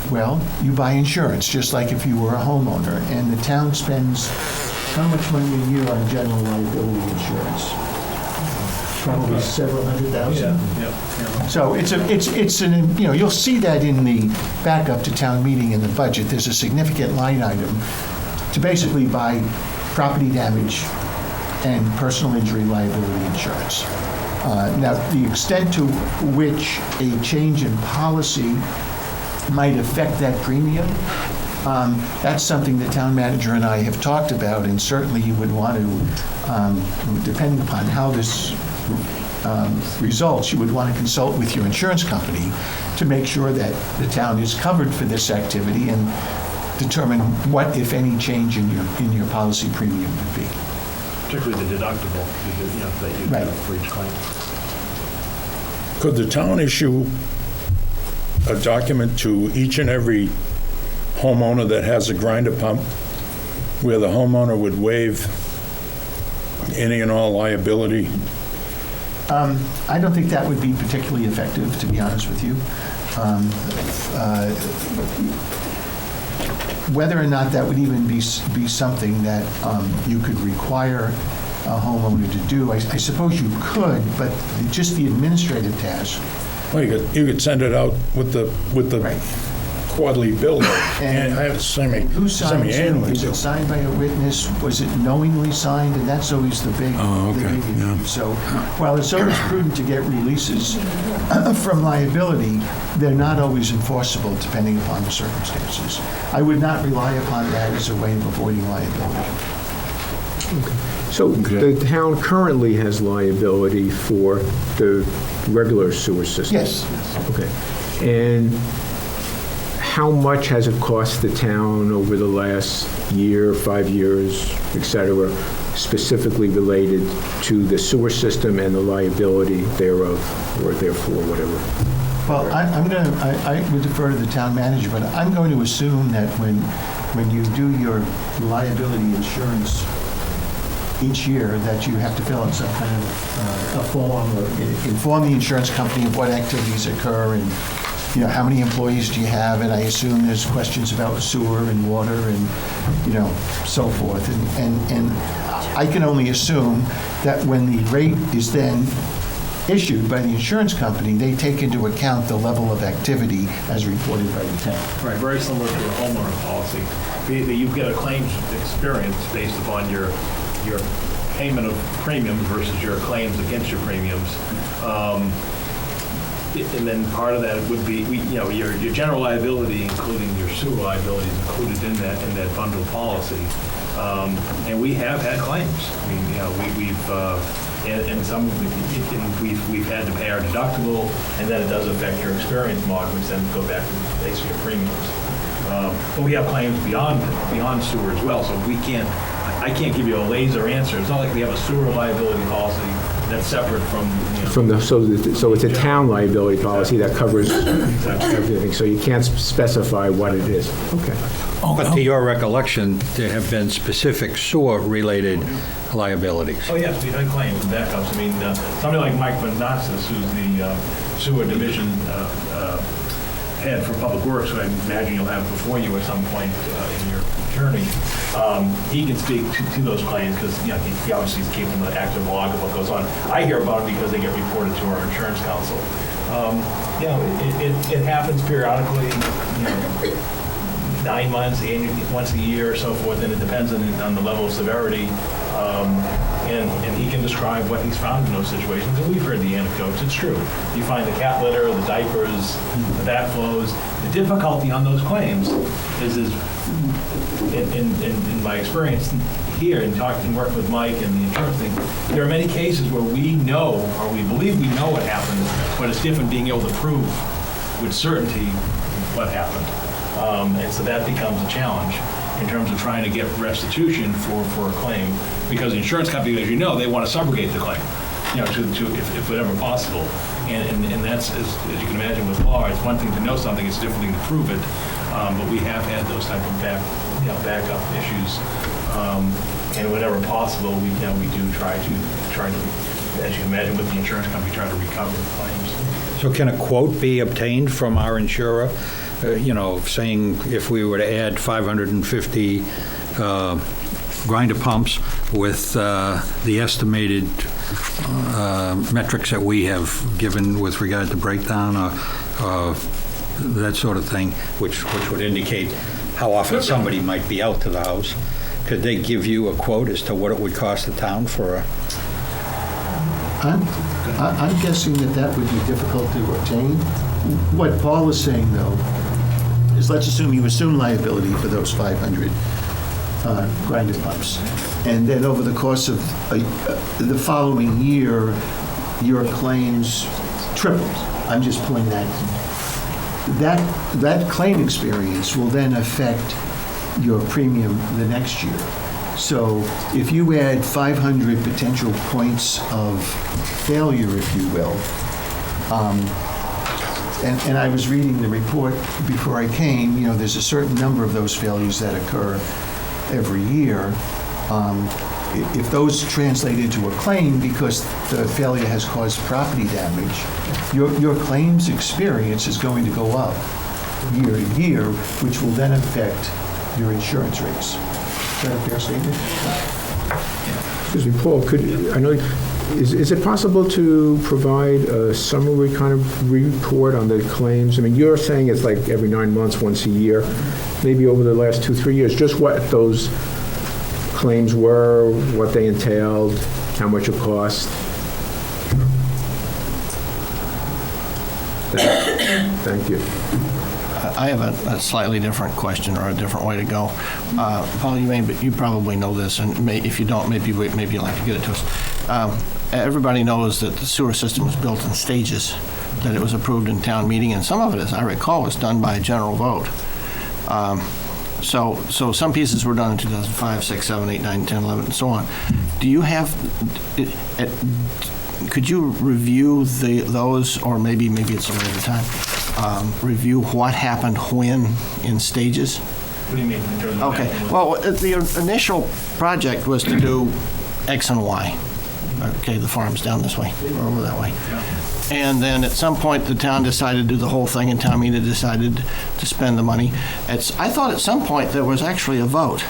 Well, you buy insurance, just like if you were a homeowner, and the town spends how much money a year on general liability insurance? Probably several hundred thousand. Yeah. So it's an, you'll see that in the backup to town meeting in the budget. There's a significant line item to basically buy property damage and personal injury liability insurance. Now, the extent to which a change in policy might affect that premium, that's something the town manager and I have talked about, and certainly you would want to, depending upon how this results, you would want to consult with your insurance company to make sure that the town is covered for this activity and determine what, if any, change in your policy premium would be. Particularly the deductible that you Right. get for each claim. Could the town issue a document to each and every homeowner that has a grinder pump where the homeowner would waive any and all liability? I don't think that would be particularly effective, to be honest with you. Whether or not that would even be something that you could require a homeowner to do, I suppose you could, but just the administrative task. Well, you could send it out with the Right. quarterly bill. And I have Who signed it? semi-annually. Is it signed by a witness? Was it knowingly signed? And that's always the big, Oh, okay, the big issue. yeah. So while it's always prudent to get releases from liability, they're not always enforceable depending upon the circumstances. I would not rely upon that as a way of avoiding liability. So the town currently has liability for the regular sewer system? Yes. Okay. And how much has it cost the town over the last year, 5 years, et cetera, specifically related to the sewer system and the liability thereof, or therefore, whatever? Well, I would defer to the town manager, but I'm going to assume that when you do your liability insurance each year, that you have to fill out some kind of a form or inform the insurance company of what activities occur and, how many employees do you have? And I assume there's questions about sewer and water and, so forth. And I can only assume that when the rate is then issued by the insurance company, they take into account the level of activity as reported by the town. Right, very similar to a homeowner policy. You get a claims experience based upon your payment of premiums versus your claims against your premiums. And then part of that would be, your general liability, including your sewer liability, is included in that bundled policy. And we have had claims. I mean, we've had to pay our deductible, and then it does affect your experience mark, which then go back to basically your premiums. But we have claims beyond sewer as well, so I can't give you a laser answer. It's not like we have a sewer liability policy That's separate from, So it's a town liability policy that covers everything, so you can't specify what it is. Okay. But to your recollection, there have been specific sewer-related liabilities. Oh, yes, we've had claims and backups. I mean, somebody like Mike Vanassis, who's the sewer division head for Public Works, who I imagine you'll have before you at some point in your journey, he can speak to those claims because he obviously is keeping the active log of what goes on. I hear about them because they get reported to our insurance council. It happens periodically, 9 months, once a year or so forth, and it depends on the level of severity. And he can describe what he's found in those situations, and we've heard the anecdotes. It's true. You find the cat litter, the diapers, the backflows. The difficulty on those claims is in my experience here and working with Mike and the insurance thing, there are many cases where we know, or we believe we know what happened, but it's different being able to prove with certainty what happened. And so that becomes a challenge in terms of trying to get restitution for a claim, because the insurance company, as you know, they want to subrogate the claim, to if whatever possible. And that's, as you can imagine with law, it's one thing to know something, it's a different thing to prove it. But we have had those type of backup issues. And whenever possible, we do try to, as you can imagine with the insurance company, try to recover the claims. So can a quote be obtained from our insurer, saying if we were to add 550 grinder pumps with the estimated metrics that we have given with regard to breakdown or that sort of thing, which would indicate how often somebody might be out to the house? Could they give you a quote as to what it would cost the town for a... I'm guessing that would be difficult to obtain. What Paul was saying, though, is let's assume you assume liability for those 500 grinder pumps. And then over the course of the following year, your claims tripled. I'm just pulling that. That claim experience will then affect your premium the next year. So if you add 500 potential points of failure, if you will, and I was reading the report before I came, there's a certain number of those failures that occur every year. If those translate into a claim because the failure has caused property damage, your claims experience is going to go up year to year, which will then affect your insurance rates. Is that a fair statement? Excuse me, Paul, is it possible to provide a summary kind of report on the claims? I mean, you're saying it's like every 9 months, once a year, maybe over the last 2-3 years, just what those claims were, what they entailed, how much it cost? Thank you. I have a slightly different question or a different way to go. Paul, you probably know this, and if you don't, maybe you'd like to get it to us. Everybody knows that the sewer system was built in stages, that it was approved in town meeting, and some of it, as I recall, was done by a general vote. So some pieces were done in 2005, 6, 7, 8, 9, 10, 11, and so on. Do you have... Could you review those, or maybe it's a later time, review what happened when in stages? What do you mean in terms of... Okay, well, the initial project was to do X and Y. Okay, the farm's down this way, or over that way. And then at some point, the town decided to do the whole thing, and town meeting decided to spend the money. I thought at some point there was actually a vote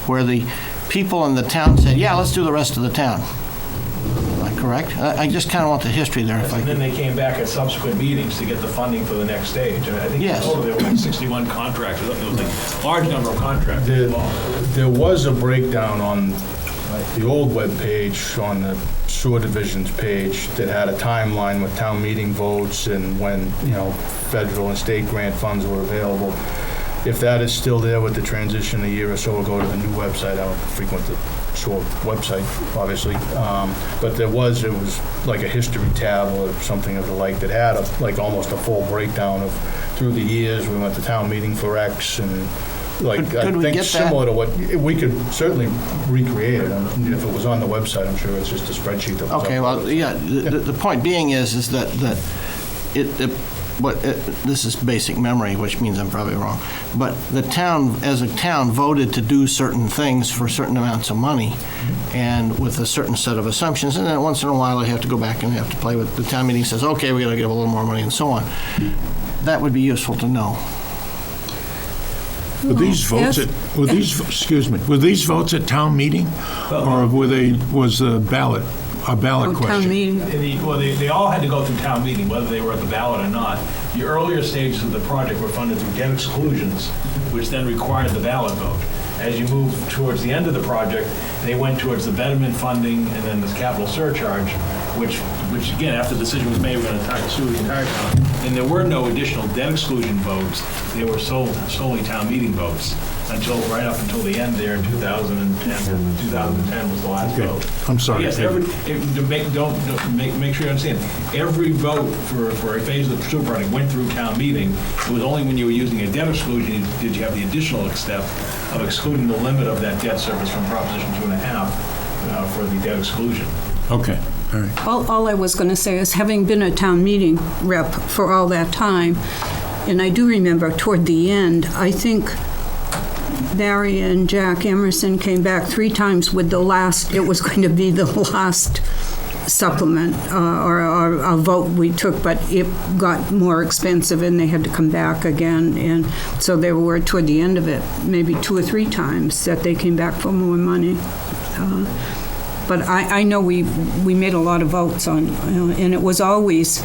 where the people in the town said, yeah, let's do the rest of the town. Am I correct? I just kind of want the history there. And then they came back at subsequent meetings to get the funding for the next stage. I think yes. There were 61 contracts. It was a large number of contracts. There was a breakdown on the old webpage, on the sewer divisions page, that had a timeline with town meeting votes and when, federal and state grant funds were available. If that is still there with the transition a year or so ago to the new website, I don't frequent the sewer website, obviously. But it was like a history tab or something of the like that had almost a full breakdown of through the years. We went to town meeting for X and like, Could I we think get that? similar to what, we could certainly recreate it. If it was on the website, I'm sure it's just a spreadsheet that was Okay, uploaded. well, yeah, the point being is that this is basic memory, which means I'm probably wrong, but the town, as a town, voted to do certain things for certain amounts of money, and with a certain set of assumptions, and then once in a while, they have to go back and they have to play with, the town meeting says, okay, we gotta give a little more money, and so on. That would be useful to know. Were these votes at, excuse me, were these votes at town meeting? Or was a ballot Town question? meeting. They all had to go through town meeting, whether they were at the ballot or not. The earlier stages of the project were funded through debt exclusions, which then required the ballot vote. As you move towards the end of the project, they went towards the betterment funding and then this capital surcharge, which again, after the decision was made, we're going to sue the entire town. And there were no additional debt exclusion votes. They were solely town meeting votes right up until the end there in 2010. 2010 was the last Okay. vote. I'm sorry. Yes, make sure you understand. Every vote for a phase of the sewer project went through town meeting. It was only when you were using a debt exclusion did you have the additional step of excluding the limit of that debt service from Proposition 2.5 for the debt exclusion. Okay, all right. All I was going to say is, having been a town meeting rep for all that time, and I do remember toward the end, I think Barry and Jack Emerson came back 3 times with it was going to be the last supplement or a vote we took, but it got more expensive and they had to come back again. And so they were toward the end of it, maybe 2 or 3 times that they came back for more money. But I know we made a lot of votes on, and it was always,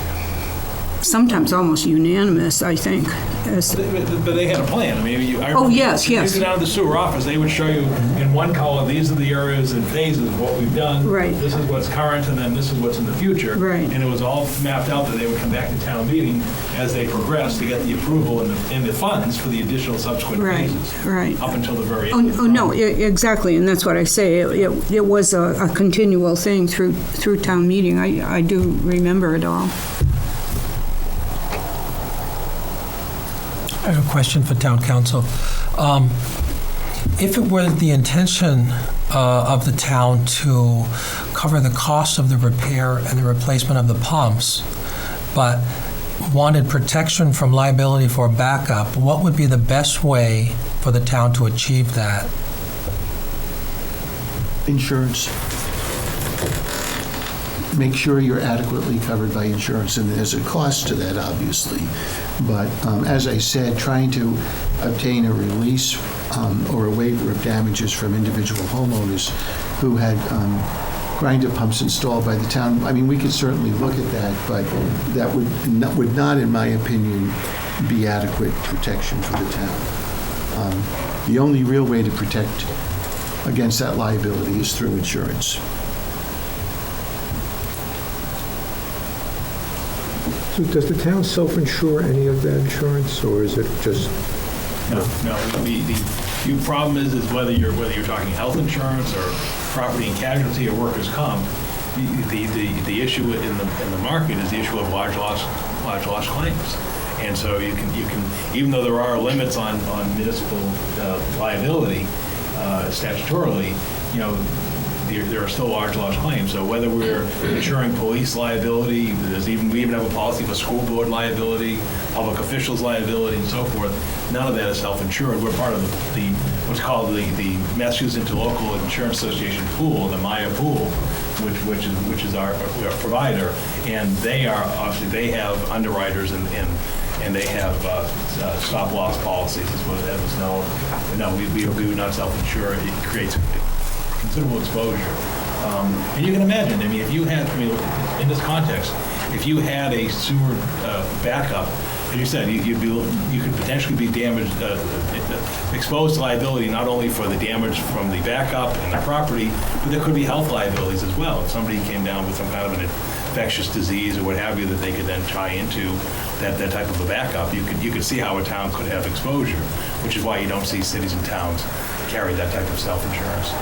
sometimes almost unanimous, I think. But they had a plan. I mean, Yes. You go down to the sewer office, they would show you in one column, these are the areas and phases of what we've done. Right. This is what's current, and then this is what's in the future. Right. And it was all mapped out that they would come back to town meeting as they progressed to get the approval and the funds for the additional subsequent Right, phases. right. Up until the very end. No, exactly, and that's what I say. It was a continual thing through town meeting. I do remember it all. I have a question for town council. If it were the intention of the town to cover the cost of the repair and the replacement of the pumps, but wanted protection from liability for backup, what would be the best way for the town to achieve that? Insurance. Make sure you're adequately covered by insurance, and there's a cost to that, obviously. But as I said, trying to obtain a release or a waiver of damages from individual homeowners who had grinder pumps installed by the town, I mean, we could certainly look at that, but that would not, in my opinion, be adequate protection for the town. The only real way to protect against that liability is through insurance. So does the town self-insure any of that insurance, or is it just? No. The problem is whether you're talking health insurance or property and casualty or workers' comp. The issue in the market is the issue of large loss claims. And so you can even though there are limits on municipal liability statutorily, there are still large loss claims. So whether we're insuring police liability, we even have a policy for school board liability, public officials liability, and so forth. None of that is self-insured. We're part of the what's called the Massachusetts Interlocal Insurance Association pool, the MIA pool, which is our provider, and they have underwriters and they have stop loss policies as well as no, we would not self-insure. It creates considerable exposure. And you can imagine, if you had, in this context, if you had a sewer backup, as you said, you could potentially be damaged, exposed to liability not only for the damage from the backup and the property, but there could be health liabilities as well. If somebody came down with some kind of an infectious disease or what have you that they could then tie into that type of a backup, you could see how a town could have exposure, which is why you don't see cities and towns carry that type of self-insurance.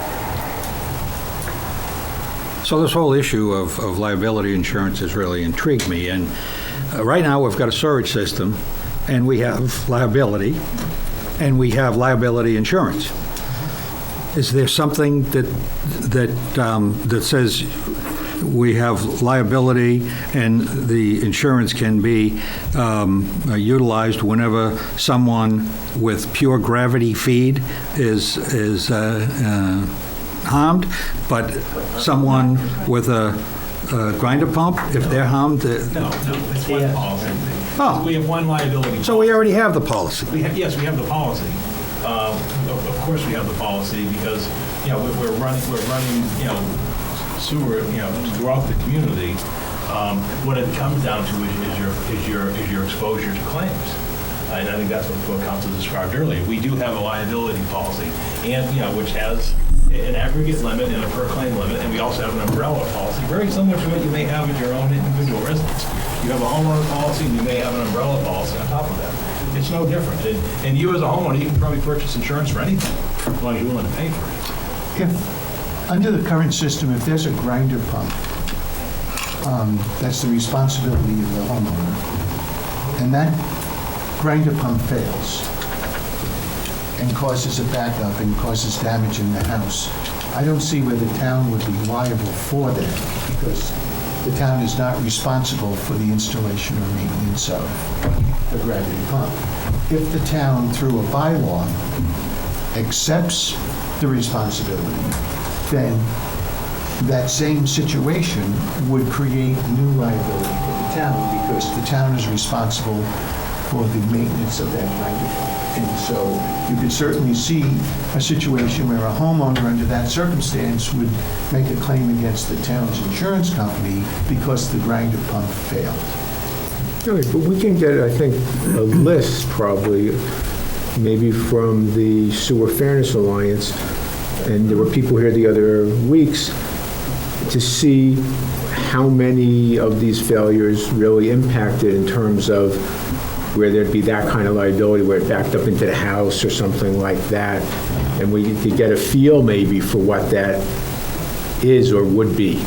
So this whole issue of liability insurance has really intrigued me. And right now, we've got a storage system, and we have liability. and we have liability insurance. Is there something that says we have liability and the insurance can be utilized whenever someone with pure gravity feed is harmed, but someone with a grinder pump, if they're harmed? No, it's one policy. Oh. We have one liability. So we already have the policy. Yes, we have the policy. Of course, we have the policy because, we're running, sewer, throughout the community. What it comes down to is your exposure to claims. And I think that's what Council described earlier. We do have a liability policy, and which has an aggregate limit and a per claim limit, and we also have an umbrella policy, very similar to what you may have at your own individual residence. You have a homeowner policy, and you may have an umbrella policy on top of that. It's no different. And you as a homeowner, you can probably purchase insurance for anything as long as you're willing to pay for it. If, under the current system, if there's a grinder pump, that's the responsibility of the homeowner, and that grinder pump fails and causes a backup and causes damage in the house, I don't see where the town would be liable for that, because the town is not responsible for the installation or maintenance of the gravity pump. If the town, through a bylaw, accepts the responsibility, then that same situation would create new liability for the town, because the town is responsible for the maintenance of that grinder pump. And so you could certainly see a situation where a homeowner under that circumstance would make a claim against the town's insurance company because the grinder pump failed. Okay, but we can get, I think, a list probably, maybe from the Sewer Fairness Alliance, and there were people here the other weeks, to see how many of these failures really impacted in terms of where there'd be that kind of liability, where it backed up into the house or something like that, and we could get a feel maybe for what that is or would be.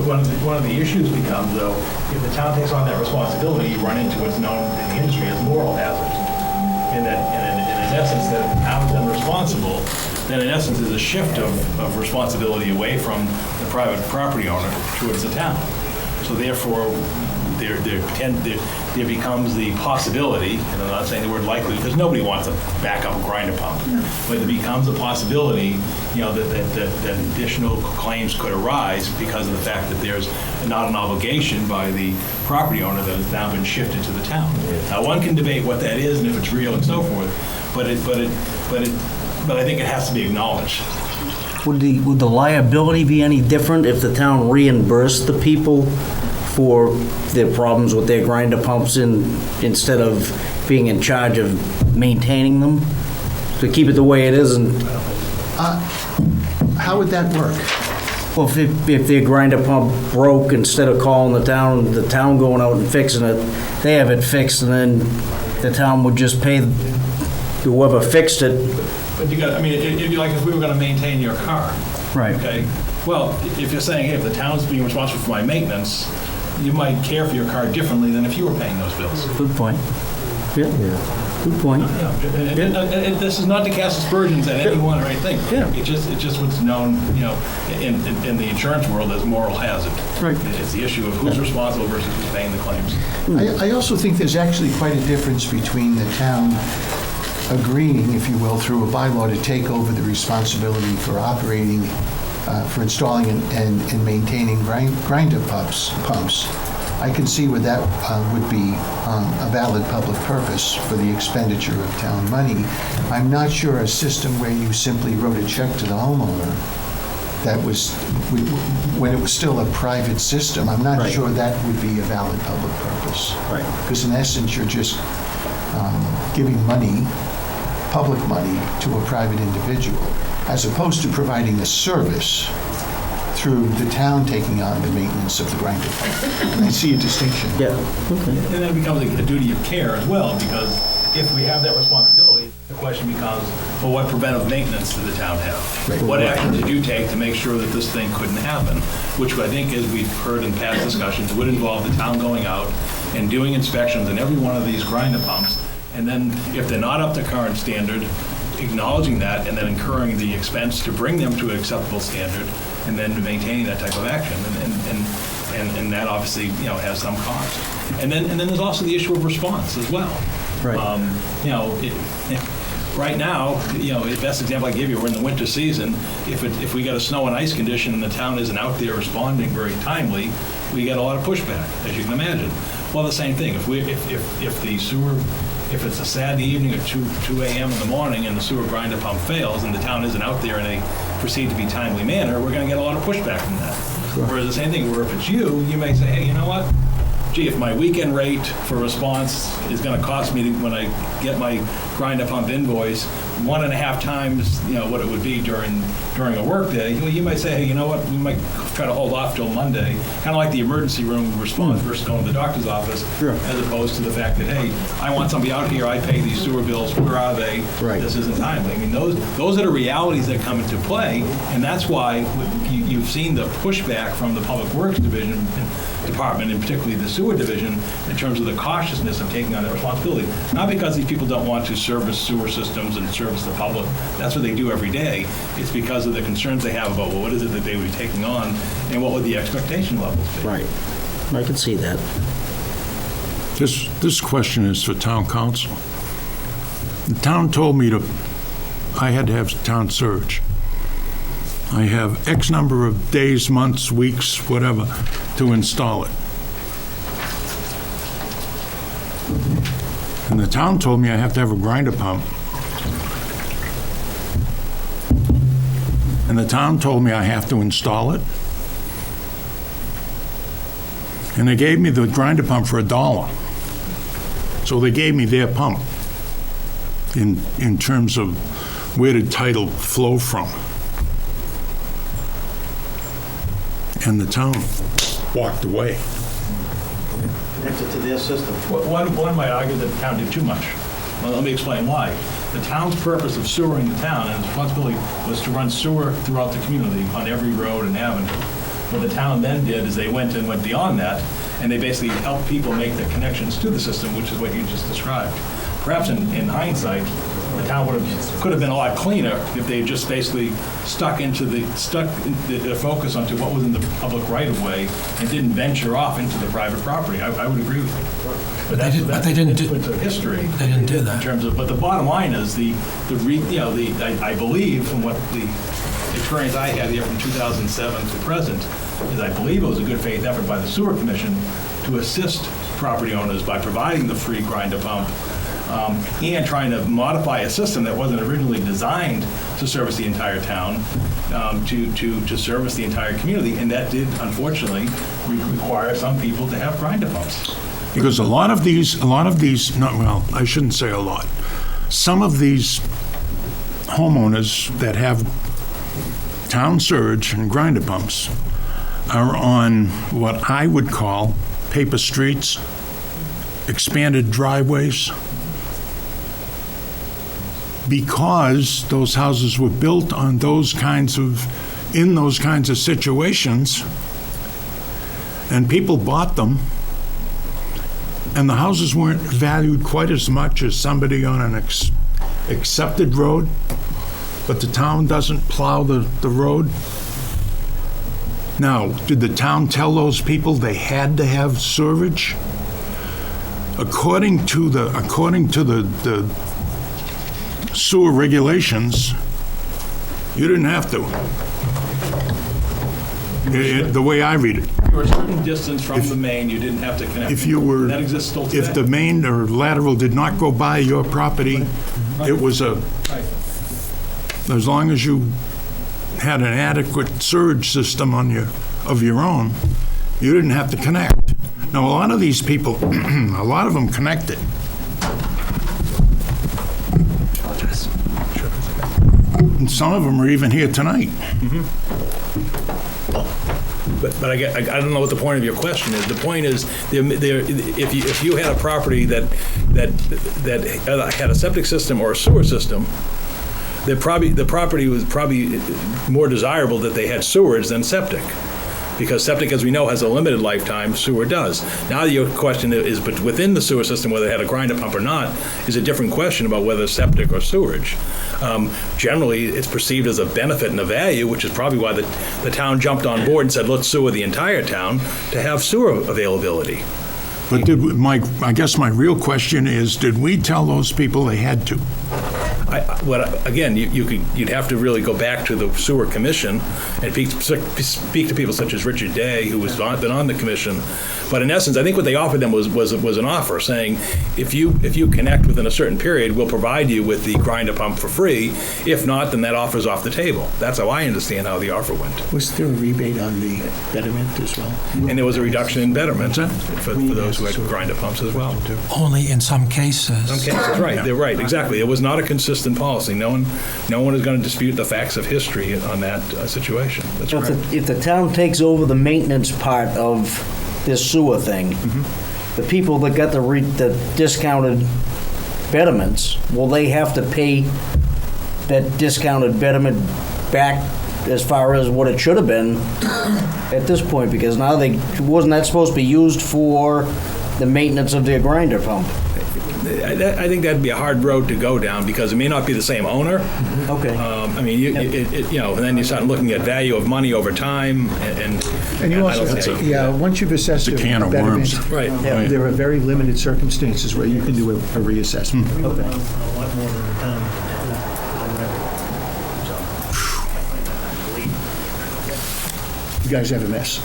One of the issues becomes, though, if the town takes on that responsibility, you run into what's known in the industry as moral hazards. In essence, that if the town is unresponsible, then in essence is a shift of responsibility away from the private property owner towards the town. So therefore, there becomes the possibility, and I'm not saying the word likely, because nobody wants a backup grinder pump, but it becomes a possibility, that additional claims could arise because of the fact that there's not an obligation by the property owner that has now been shifted to the town. Now, one can debate what that is and if it's real and so forth, but I think it has to be acknowledged. Would the liability be any different if the town reimbursed the people for their problems with their grinder pumps instead of being in charge of maintaining them? To keep it the way it is? And How would that work? well, if their grinder pump broke, instead of calling the town going out and fixing it, they have it fixed, and then the town would just pay whoever fixed it. But it'd be like if we were going to maintain your car. Right. Okay. Well, if you're saying, hey, if the town's being responsible for my maintenance, you might care for your car differently than if you were paying those bills. Good point. Yeah. Good point. And this is not to cast aspersions at anyone or anything. Yeah. It's just what's known, in the insurance world as moral hazard. Right. It's the issue of who's responsible versus who's paying the claims. I also think there's actually quite a difference between the town agreeing, if you will, through a bylaw to take over the responsibility for operating, for installing and maintaining grinder pumps. I can see where that would be a valid public purpose for the expenditure of town money. I'm not sure a system where you simply wrote a check to the homeowner that was, when it was still a private system, I'm not sure that would be a valid public purpose. Right. Because in essence, you're just giving money, public money, to a private individual, as opposed to providing a service through the town taking on the maintenance of the grinder pump. I see a distinction. Yeah. Okay. And then it becomes a duty of care as well, because if we have that responsibility, the question becomes, well, what preventive maintenance did the town have? Right. What action did you take to make sure that this thing couldn't happen? Which I think, as we've heard in past discussions, would involve the town going out and doing inspections in every one of these grinder pumps And then if they're not up to current standard, acknowledging that and then incurring the expense to bring them to an acceptable standard and then maintaining that type of action. And that obviously, has some cost. And then there's also the issue of response as well. Right. Right now, the best example I give you, we're in the winter season. If we got a snow and ice condition and the town isn't out there responding very timely, we get a lot of pushback, as you can imagine. Well, the same thing. If the sewer, if it's a Saturday evening at 2 a.m. in the morning and the sewer grinder pump fails and the town isn't out there in a perceived to be timely manner, we're going to get a lot of pushback from that. Sure. Whereas the same thing, where if it's you may say, hey, you know what? Gee, if my weekend rate for response is going to cost me when I get my grinder pump invoice 1.5 times, what it would be during a work day, you might say, hey, you know what? We might try to hold off till Monday, kind of like the emergency room response versus going to the doctor's office, as opposed to the fact that, hey, I want somebody out here. I pay these sewer bills. Where are they? Right. This isn't timely. I mean, those are the realities that come into play, and that's why you've seen the pushback from the Public Works Department, and particularly the sewer division, in terms of the cautiousness of taking on that responsibility. Not because these people don't want to service sewer systems and service the public. That's what they do every day. It's because of the concerns they have about, well, what is it that they would be taking on, and what would the expectation levels be? Right. I can see that. This question is for town council. The town told me I had to have town surge. I have X number of days, months, weeks, whatever, to install it. And the town told me I have to have a grinder pump. And the town told me I have to install it. And they gave me the grinder pump for $1. So they gave me their pump in terms of where did title flow from. And the town walked away. Connected to their system. One might argue that the town did too much. Well, let me explain why. The town's purpose of sewering the town and its responsibility was to run sewer throughout the community on every road and avenue. What the town then did is they went beyond that, and they basically helped people make the connections to the system, which is what you just described. Perhaps in hindsight, the town could have been a lot cleaner if they had just basically stuck the focus onto what was in the public right-of-way and didn't venture off into the private property. I would agree with you. But they didn't do history. They didn't do that. In terms of, but the bottom line is I believe from what the experience I had here from 2007 to present is I believe it was a good faith effort by the Sewer Commission to assist property owners by providing the free grinder pump. And trying to modify a system that wasn't originally designed to service the entire town, to service the entire community, and that did, unfortunately, require some people to have grinder pumps. Because a lot of these, I shouldn't say a lot. Some of these homeowners that have town surge and grinder pumps are on what I would call paper streets, expanded driveways, because those houses were built on in those kinds of situations, and people bought them, and the houses weren't valued quite as much as somebody on an accepted road, but the town doesn't plow the road. Now, did the town tell those people they had to have sewerage? According to the sewer regulations, you didn't have to. The way I read it. You were a certain distance from the main, you didn't have to connect. That exists still today. If the main or lateral did not go by your property, Right. it was as long as you had an adequate surge system of your own, you didn't have to connect. Now, a lot of these people, a lot of them connected. And some of them are even here tonight. But I don't know what the point of your question is. The point is, if you had a property that had a septic system or a sewer system, the property was probably more desirable that they had sewage than septic. because septic, as we know, has a limited lifetime, sewer does. Now your question is, but within the sewer system, whether it had a grinder pump or not, is a different question about whether septic or sewage. Generally, it's perceived as a benefit and a value, which is probably why the town jumped on board and said, let's sewer the entire town to have sewer availability. But I guess my real question is, did we tell those people they had to? Again, you'd have to really go back to the sewer commission and speak to people such as Richard Day, who has been on the commission. But in essence, I think what they offered them was an offer saying, if you connect within a certain period, we'll provide you with the grinder pump for free. If not, then that offer's off the table. That's how I understand how the offer went. Was there a rebate on the betterment as well? And there was a reduction in betterment for those who had grinder pumps as well. Only in some cases. Some cases, right. They're right, exactly. It was not a consistent policy. No one is going to dispute the facts of history on that situation. That's So right. if the town takes over the maintenance part of this sewer thing, the people that got the discounted betterments, will they have to pay that discounted betterment back as far as what it should have been at this point? Because now wasn't that supposed to be used for the maintenance of their grinder pump? I think that'd be a hard road to go down because it may not be the same owner. Okay. I mean, and then you start looking at value of money over time, and And you I don't also, think- once you've assessed It's a a can of betterment, worms. Right. Yeah. there are very limited circumstances where you can do a reassessment. You guys have a mess.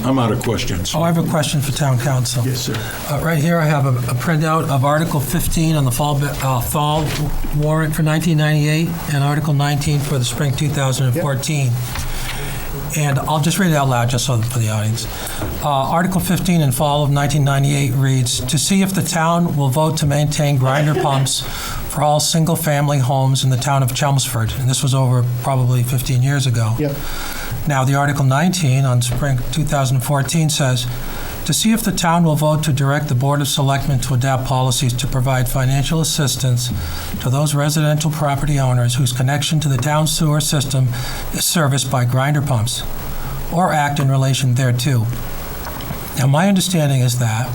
I'm out of questions. Oh, I have a question for town council. Yes, sir. Right here, I have a printout of Article 15 on the fall warrant for 1998 and Article 19 for the spring 2014. And I'll just read it out loud just so for the audience. Article 15 in fall of 1998 reads, "To see if the town will vote to maintain grinder pumps for all single-family homes in the town of Chelmsford." And this was over probably 15 years ago. Yep. Now, the Article 19 on spring 2014 says, "To see if the town will vote to direct the Board of Selectmen to adopt policies to provide financial assistance to those residential property owners whose connection to the town sewer system is serviced by grinder pumps, or act in relation thereto." Now, my understanding is that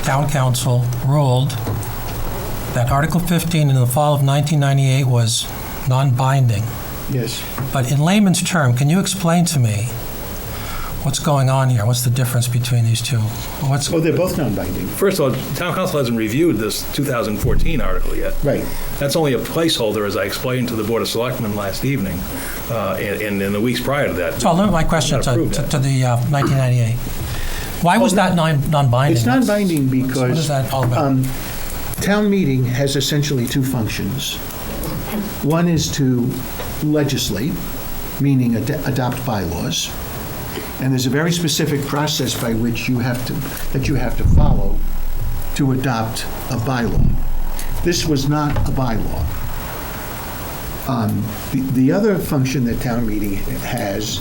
town council ruled that Article 15 in the fall of 1998 was non-binding. Yes. But in layman's term, can you explain to me what's going on here? What's the difference between these two? Oh, they're both non-binding. First of all, town council hasn't reviewed this 2014 article yet. Right. That's only a placeholder, as I explained to the Board of Selectmen last evening, and in the weeks prior to that. So I'll limit my question Not to approved yet. the 1998. Why was that non-binding? It's non-binding What is because that all about? town meeting has essentially two functions. One is to legislate, meaning adopt bylaws, and there's a very specific process by which you have to follow to adopt a bylaw. This was not a bylaw. The other function that town meeting has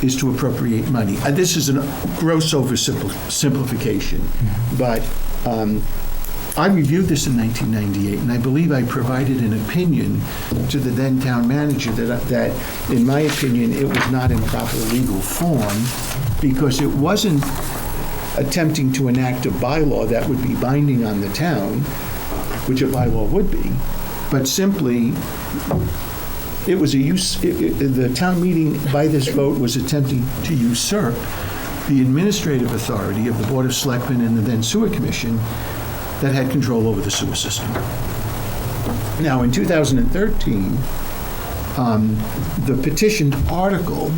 is to appropriate money. This is a gross oversimplification, but I reviewed this in 1998, and I believe I provided an opinion to the then town manager that in my opinion, it was not in proper legal form because it wasn't attempting to enact a bylaw that would be binding on the town, which a bylaw would be, but simply it was the town meeting by this vote was attempting to usurp the administrative authority of the Board of Selectmen and the then Sewer Commission that had control over the sewer system. Now, in 2013, the petitioned article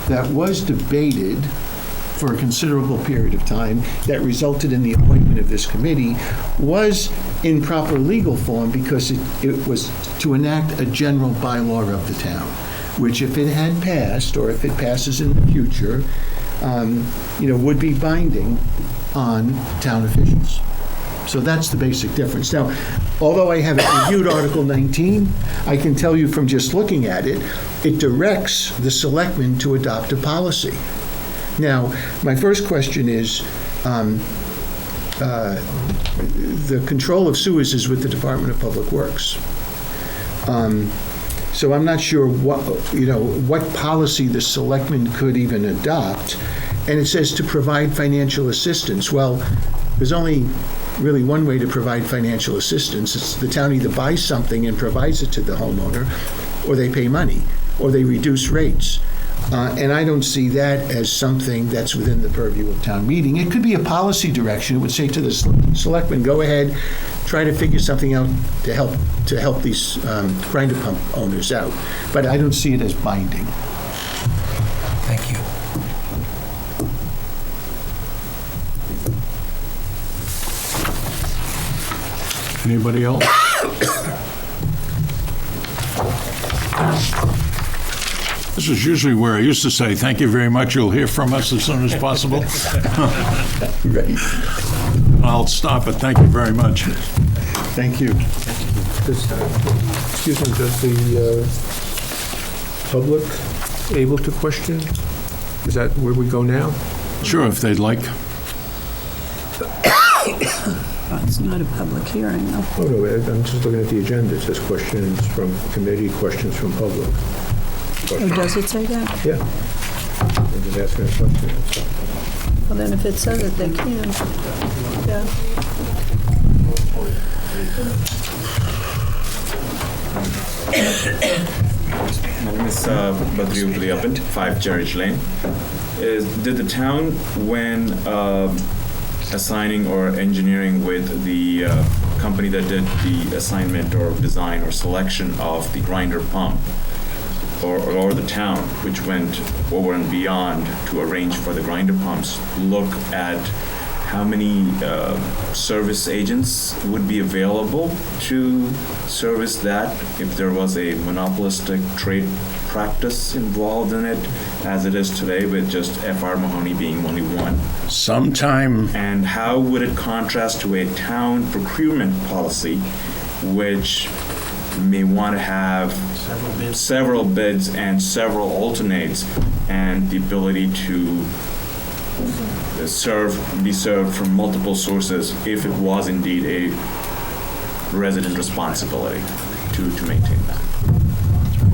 that was debated for a considerable period of time that resulted in the appointment of this committee was in proper legal form because it was to enact a general bylaw of the town, which if it had passed or if it passes in the future, would be binding on town officials. So that's the basic difference. Now, although I haven't reviewed Article 19, I can tell you from just looking at it, it directs the selectmen to adopt a policy. Now, my first question is, the control of sewers is with the Department of Public Works. So I'm not sure what policy the selectmen could even adopt. And it says to provide financial assistance. Well, there's only really one way to provide financial assistance. It's the town either buys something and provides it to the homeowner, or they pay money, or they reduce rates. And I don't see that as something that's within the purview of town meeting. It could be a policy direction. It would say to the selectmen, go ahead, try to figure something out to help these grinder pump owners out. But I don't see it as binding. Thank you. Anybody else? This is usually where I used to say, thank you very much, you'll hear from us as soon as possible. I'll stop it, thank you very much. Thank you. Excuse me, does the public able to question? Is that where we go now? Sure, if they'd like. It's not a public hearing, though. Oh, no, I'm just looking at the agenda. It says questions from committee, questions from public. Oh, does it say that? Yeah. I'm just asking a question. That's all. Well, then if it says it, they can. Yeah. My name is Badriu Priyapan, 5 Cherridge Lane. Did the town, when assigning or engineering with the company that did the assignment or design or selection of the grinder pump, or the town, which went over and beyond to arrange for the grinder pumps, look at how many service agents would be available to service that if there was a monopolistic trade practice involved in it, as it is today, with just F.R. Mahoney being only one? Sometime, And how would it contrast to a town procurement policy, which may want to have several bids and several alternates, and the ability to be served from multiple sources if it was indeed a resident responsibility to maintain that?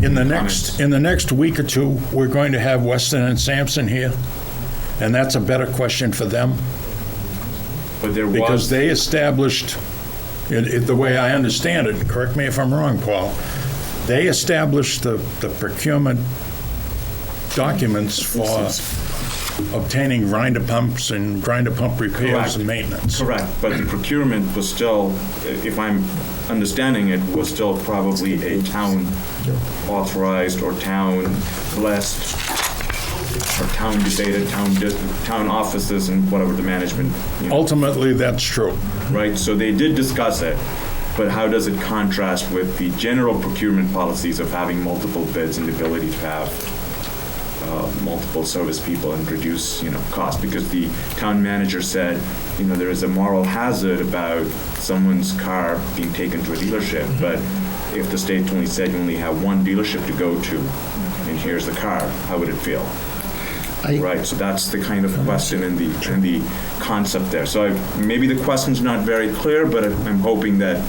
in the next week or two, we're going to have Weston and Sampson here, and that's a better question for them. But there Because was, they established, the way I understand it, and correct me if I'm wrong, Paul, they established the procurement documents for obtaining grinder pumps and grinder pump repairs Correct. and maintenance. correct, but the procurement was still, if I'm understanding it, was still probably a town authorized or town blessed or town debated, town offices and whatever the management, Ultimately, that's true. right? So they did discuss it, but how does it contrast with the general procurement policies of having multiple bids and the ability to have multiple service people and reduce, cost? Because the town manager said, there is a moral hazard about someone's car being taken to a dealership, but if the state only said you only have one dealership to go to, and here's the car, how would it feel? Right, so that's the kind of question in the concept there. So maybe the question's not very clear, but I'm hoping that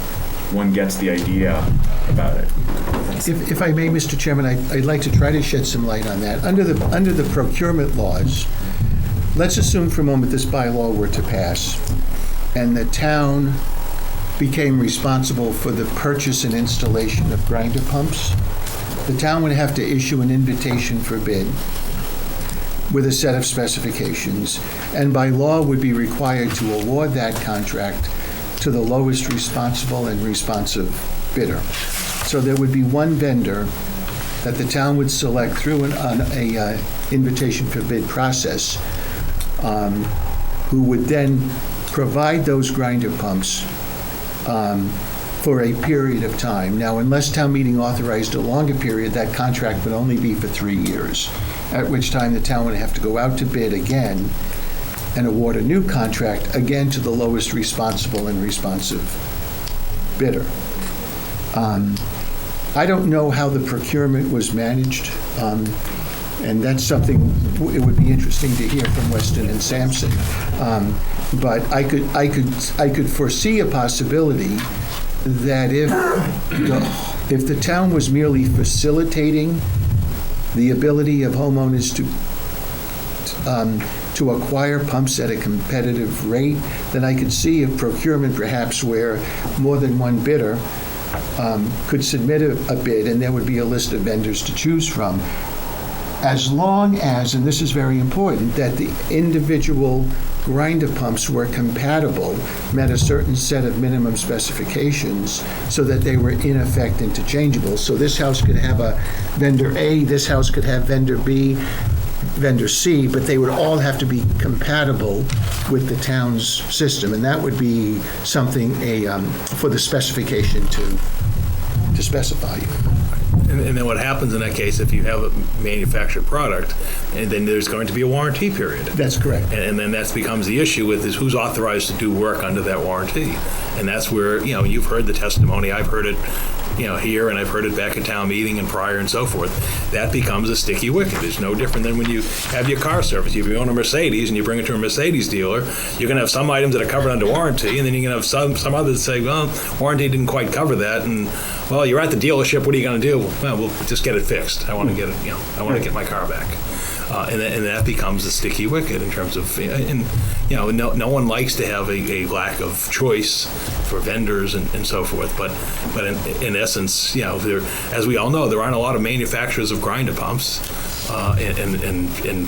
one gets the idea about it. If I may, Mr. Chairman, I'd like to try to shed some light on that. Under the procurement laws, let's assume for a moment this bylaw were to pass, and the town became responsible for the purchase and installation of grinder pumps. The town would have to issue an invitation for bid with a set of specifications, and by law would be required to award that contract to the lowest responsible and responsive bidder. So there would be one vendor that the town would select through an invitation for bid process, who would then provide those grinder pumps for a period of time. Now, unless town meeting authorized a longer period, that contract would only be for 3 years, at which time the town would have to go out to bid again and award a new contract, again to the lowest responsible and responsive bidder. I don't know how the procurement was managed, and that's something it would be interesting to hear from Weston and Sampson. But I could foresee a possibility that If the town was merely facilitating the ability of homeowners to acquire pumps at a competitive rate, then I could see a procurement perhaps where more than one bidder could submit a bid, and there would be a list of vendors to choose from. As long as, and this is very important, that the individual grinder pumps were compatible, met a certain set of minimum specifications, so that they were in effect interchangeable. So this house could have a vendor A, this house could have vendor B, vendor C, but they would all have to be compatible with the town's system, and that would be something for the specification to specify. And then what happens in that case, if you have a manufactured product, and then there's going to be a warranty period. That's correct. And then that becomes the issue with is who's authorized to do work under that warranty. And that's where, you've heard the testimony, I've heard it, here, and I've heard it back at town meeting and prior and so forth. That becomes a sticky wicket. It's no different than when you have your car service. If you own a Mercedes and you bring it to a Mercedes dealer, you're going to have some items that are covered under warranty, and then you're going to have some others that say, well, warranty didn't quite cover that, and, well, you're at the dealership, what are you going to do? Well, we'll just get it fixed. I want to get it, I want to get my car back. And that becomes a sticky wicket in terms of, no one likes to have a lack of choice for vendors and so forth. But in essence, as we all know, there aren't a lot of manufacturers of grinder pumps.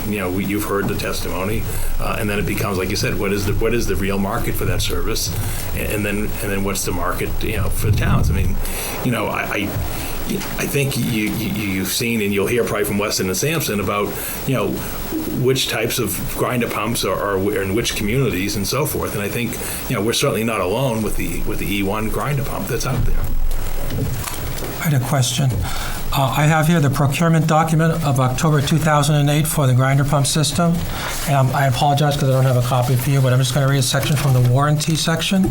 You've heard the testimony, and then it becomes, like you said, what is the real market for that service, and then what's the market, for the towns? I mean, I think you've seen, and you'll hear probably from Weston and Sampson about, which types of grinder pumps are in which communities and so forth. And I think, we're certainly not alone with the E1 grinder pump that's out there. I had a question. I have here the procurement document of October 2008 for the grinder pump system. And I apologize because I don't have a copy for you, but I'm just going to read a section from the warranty section.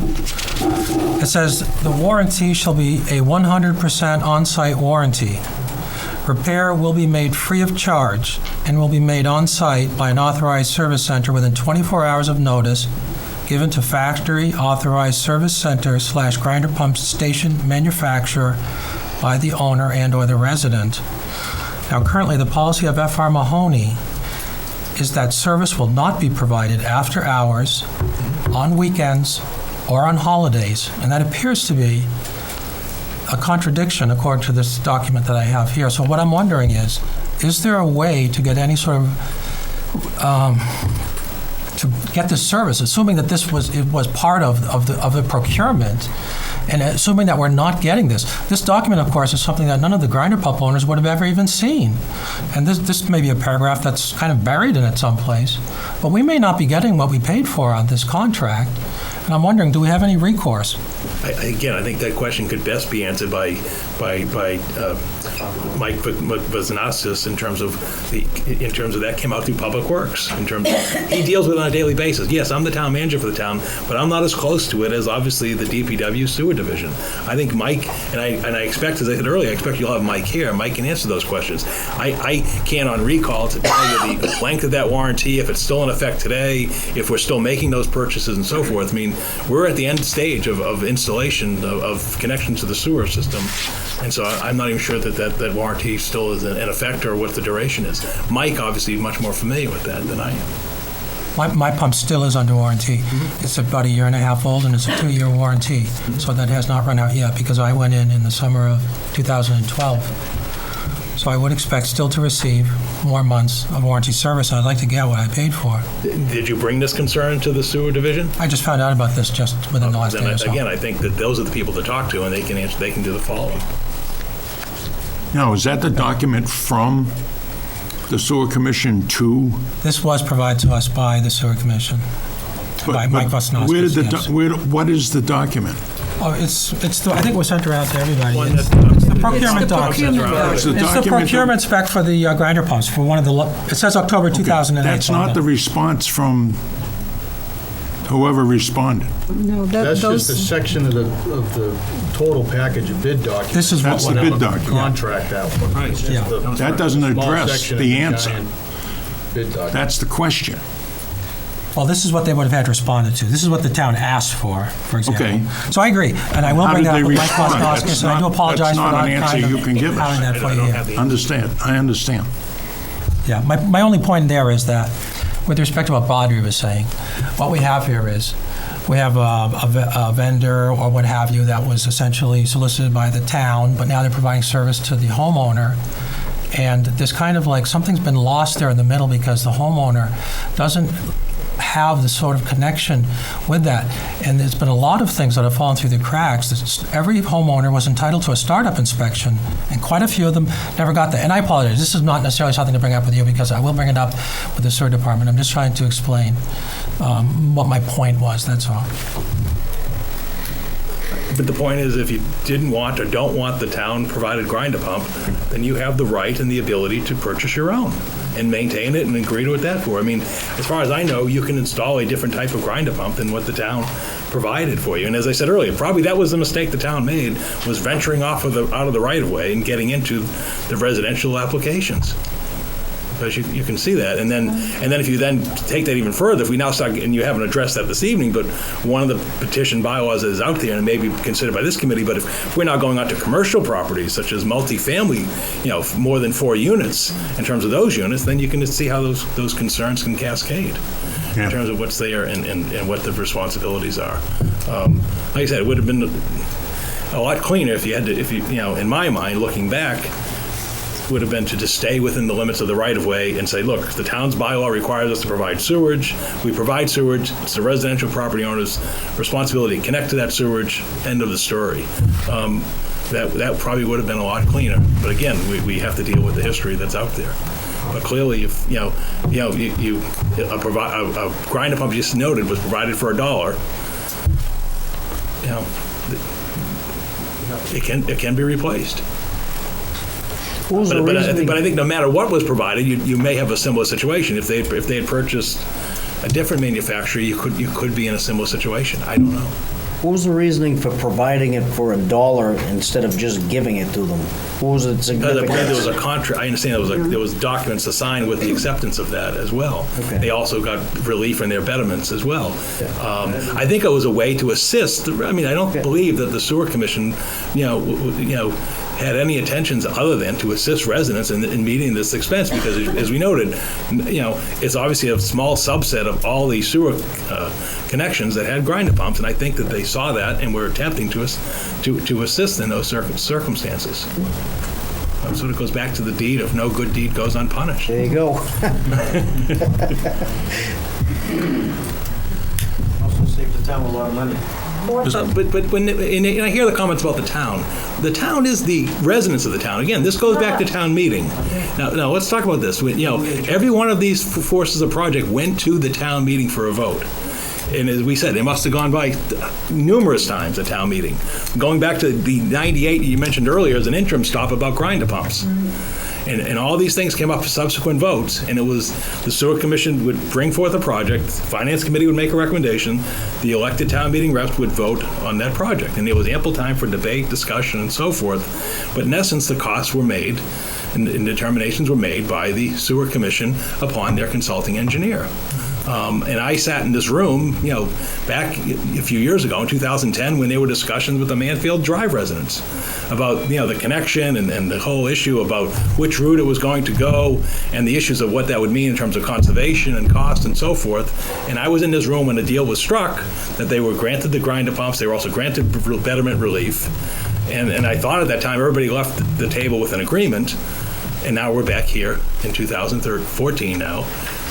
It says, the warranty shall be a 100% on-site warranty. Repair will be made free of charge and will be made on-site by an authorized service center within 24 hours of notice given to factory authorized service center / grinder pump station manufacturer by the owner and or the resident. Now, currently, the policy of FR Mahoney is that service will not be provided after hours, on weekends, or on holidays, and that appears to be a contradiction according to this document that I have here. So what I'm wondering is there a way to get any sort of to get this service, assuming that it was part of the procurement, and assuming that we're not getting this. This document, of course, is something that none of the grinder pump owners would have ever even seen. And this may be a paragraph that's kind of buried in it someplace. But we may not be getting what we paid for on this contract. And I'm wondering, do we have any recourse? I think that question could best be answered by Mike Vaznastis in terms of that came out through Public Works. In terms of, he deals with it on a daily basis. Yes, I'm the town manager for the town, but I'm not as close to it as obviously the DPW sewer division. I think Mike, and I expect, as I said earlier, I expect you'll have Mike here. Mike can answer those questions. I can't on recall to tell you the length of that warranty, if it's still in effect today, if we're still making those purchases and so forth. I mean, we're at the end stage of installation of connection to the sewer system, and so I'm not even sure that warranty still is in effect or what the duration is. Mike obviously much more familiar with that than I am. My pump still is under warranty. Mm-hmm. It's about 1.5 years old, and it's a 2-year warranty. Mm-hmm. So that has not run out yet because I went in the summer of 2012. So I would expect still to receive more months of warranty service. I'd like to get what I paid for. Did you bring this concern to the sewer division? I just found out about this just within the last day or so. Again, I think that those are the people to talk to, and they can answer. They can do the follow-up. Now, is that the document from the Sewer Commission to? This was provided to us by the Sewer Commission, by Mike Vaznastis. What is the document? Oh, I think it was sent around to everybody. It's the procurement document. It's the procurement spec for the grinder pumps for one of the. It says October 2008. That's not the response from whoever responded. No, That's just a section of the total package of bid documents. This is That's the bid document. Contract that one. Right. Yeah. That doesn't Small address section of the answer. giant bid document. That's the question. Well, this is what they would have had responded to. This is what the town asked for example. Okay. So I agree, and I will How bring did that they up with Mike respond? Koslowski, That's so I do not- apologize for that's not not an answer kind you can give of us. having that for you here. Understand, I understand. Yeah, my only point there is that, with respect to what Audrey was saying, what we have here is, we have a vendor or what have you that was essentially solicited by the town, but now they're providing service to the homeowner. And there's kind of like, something's been lost there in the middle because the homeowner doesn't have the sort of connection with that. And there's been a lot of things that have fallen through the cracks. Every homeowner was entitled to a startup inspection, and quite a few of them never got that. And I apologize, this is not necessarily something to bring up with you, because I will bring it up with the sewer department. I'm just trying to explain what my point was, that's all. But the point is, if you didn't want or don't want the town-provided grinder pump, then you have the right and the ability to purchase your own and maintain it and agree to it that for. I mean, as far as I know, you can install a different type of grinder pump than what the town provided for you. And as I said earlier, probably that was the mistake the town made, was venturing out of the right-of-way and getting into the residential applications. Because you can see that, and then if you then take that even further, if we now start, and you haven't addressed that this evening, but one of the petition bylaws that is out there and may be considered by this committee, but if we're now going on to commercial properties such as multifamily, more than 4 units, in terms of those units, then you can see how those concerns can cascade in terms of what's there and what the responsibilities are. Like I said, it would have been a lot cleaner if you in my mind, looking back, would have been to just stay within the limits of the right-of-way and say, look, the town's bylaw requires us to provide sewage. We provide sewage. It's the residential property owner's responsibility to connect to that sewage. End of the story. That probably would have been a lot cleaner. But again, we have to deal with the history that's out there. But clearly, if a grinder pump, you just noted, was provided for $1, it can be replaced. But I think no matter what was provided, you may have a similar situation. If they had purchased a different manufacturer, you could be in a similar situation. I don't know. What was the reasoning for providing it for $1 instead of just giving it to them? What was it significant? Because I believe there was a contract. I understand there was documents to sign with the acceptance of that as well. Okay. They also got relief in their betterments as well. I think it was a way to assist. I mean, I don't believe that the sewer commission, had any intentions other than to assist residents in meeting this expense, because as we noted, it's obviously a small subset of all the sewer connections that had grinder pumps, and I think that they saw that and were attempting to assist in those circumstances. So it goes back to the deed of no good deed goes unpunished. There you go. Also save the town a lot of money. But when and I hear the comments about the town is the residents of the town. Again, this goes back to town meeting. Now let's talk about this. Every one of these forces of project went to the town meeting for a vote. And as we said, they must have gone by numerous times at town meeting. Going back to the 98 you mentioned earlier as an interim stop about grinder pumps. And all these things came up for subsequent votes, and it was the sewer commission would bring forth a project, the finance committee would make a recommendation, the elected town meeting reps would vote on that project. And there was ample time for debate, discussion, and so forth. But in essence, the costs were made and determinations were made by the sewer commission upon their consulting engineer. And I sat in this room, back a few years ago in 2010 when there were discussions with the Manfield Drive residents about, the connection and the whole issue about which route it was going to go and the issues of what that would mean in terms of conservation and cost and so forth. And I was in this room when the deal was struck, that they were granted the grinder pumps, they were also granted betterment relief. And I thought at that time everybody left the table with an agreement. And now we're back here in 2014 now,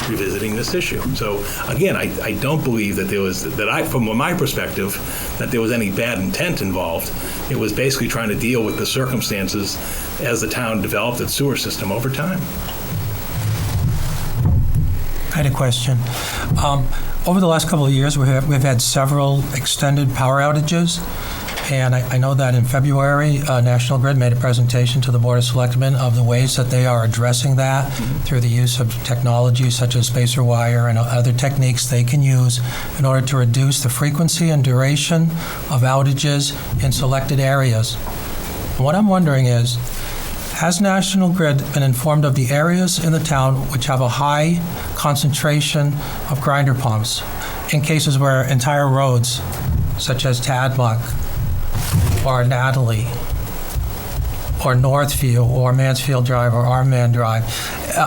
revisiting this issue. So again, I don't believe that there was, from my perspective, that there was any bad intent involved. It was basically trying to deal with the circumstances as the town developed its sewer system over time. I had a question. Over the last couple of years, we've had several extended power outages. And I know that in February, National Grid made a presentation to the Board of Selectmen of the ways that they are addressing that through the use of technology such as spacer wire and other techniques they can use in order to reduce the frequency and duration of outages in selected areas. And what I'm wondering is, Has National Grid been informed of the areas in the town which have a high concentration of grinder pumps in cases where entire roads, such as Tadmuck or Natalie or Northview or Mansfield Drive or Armand Drive?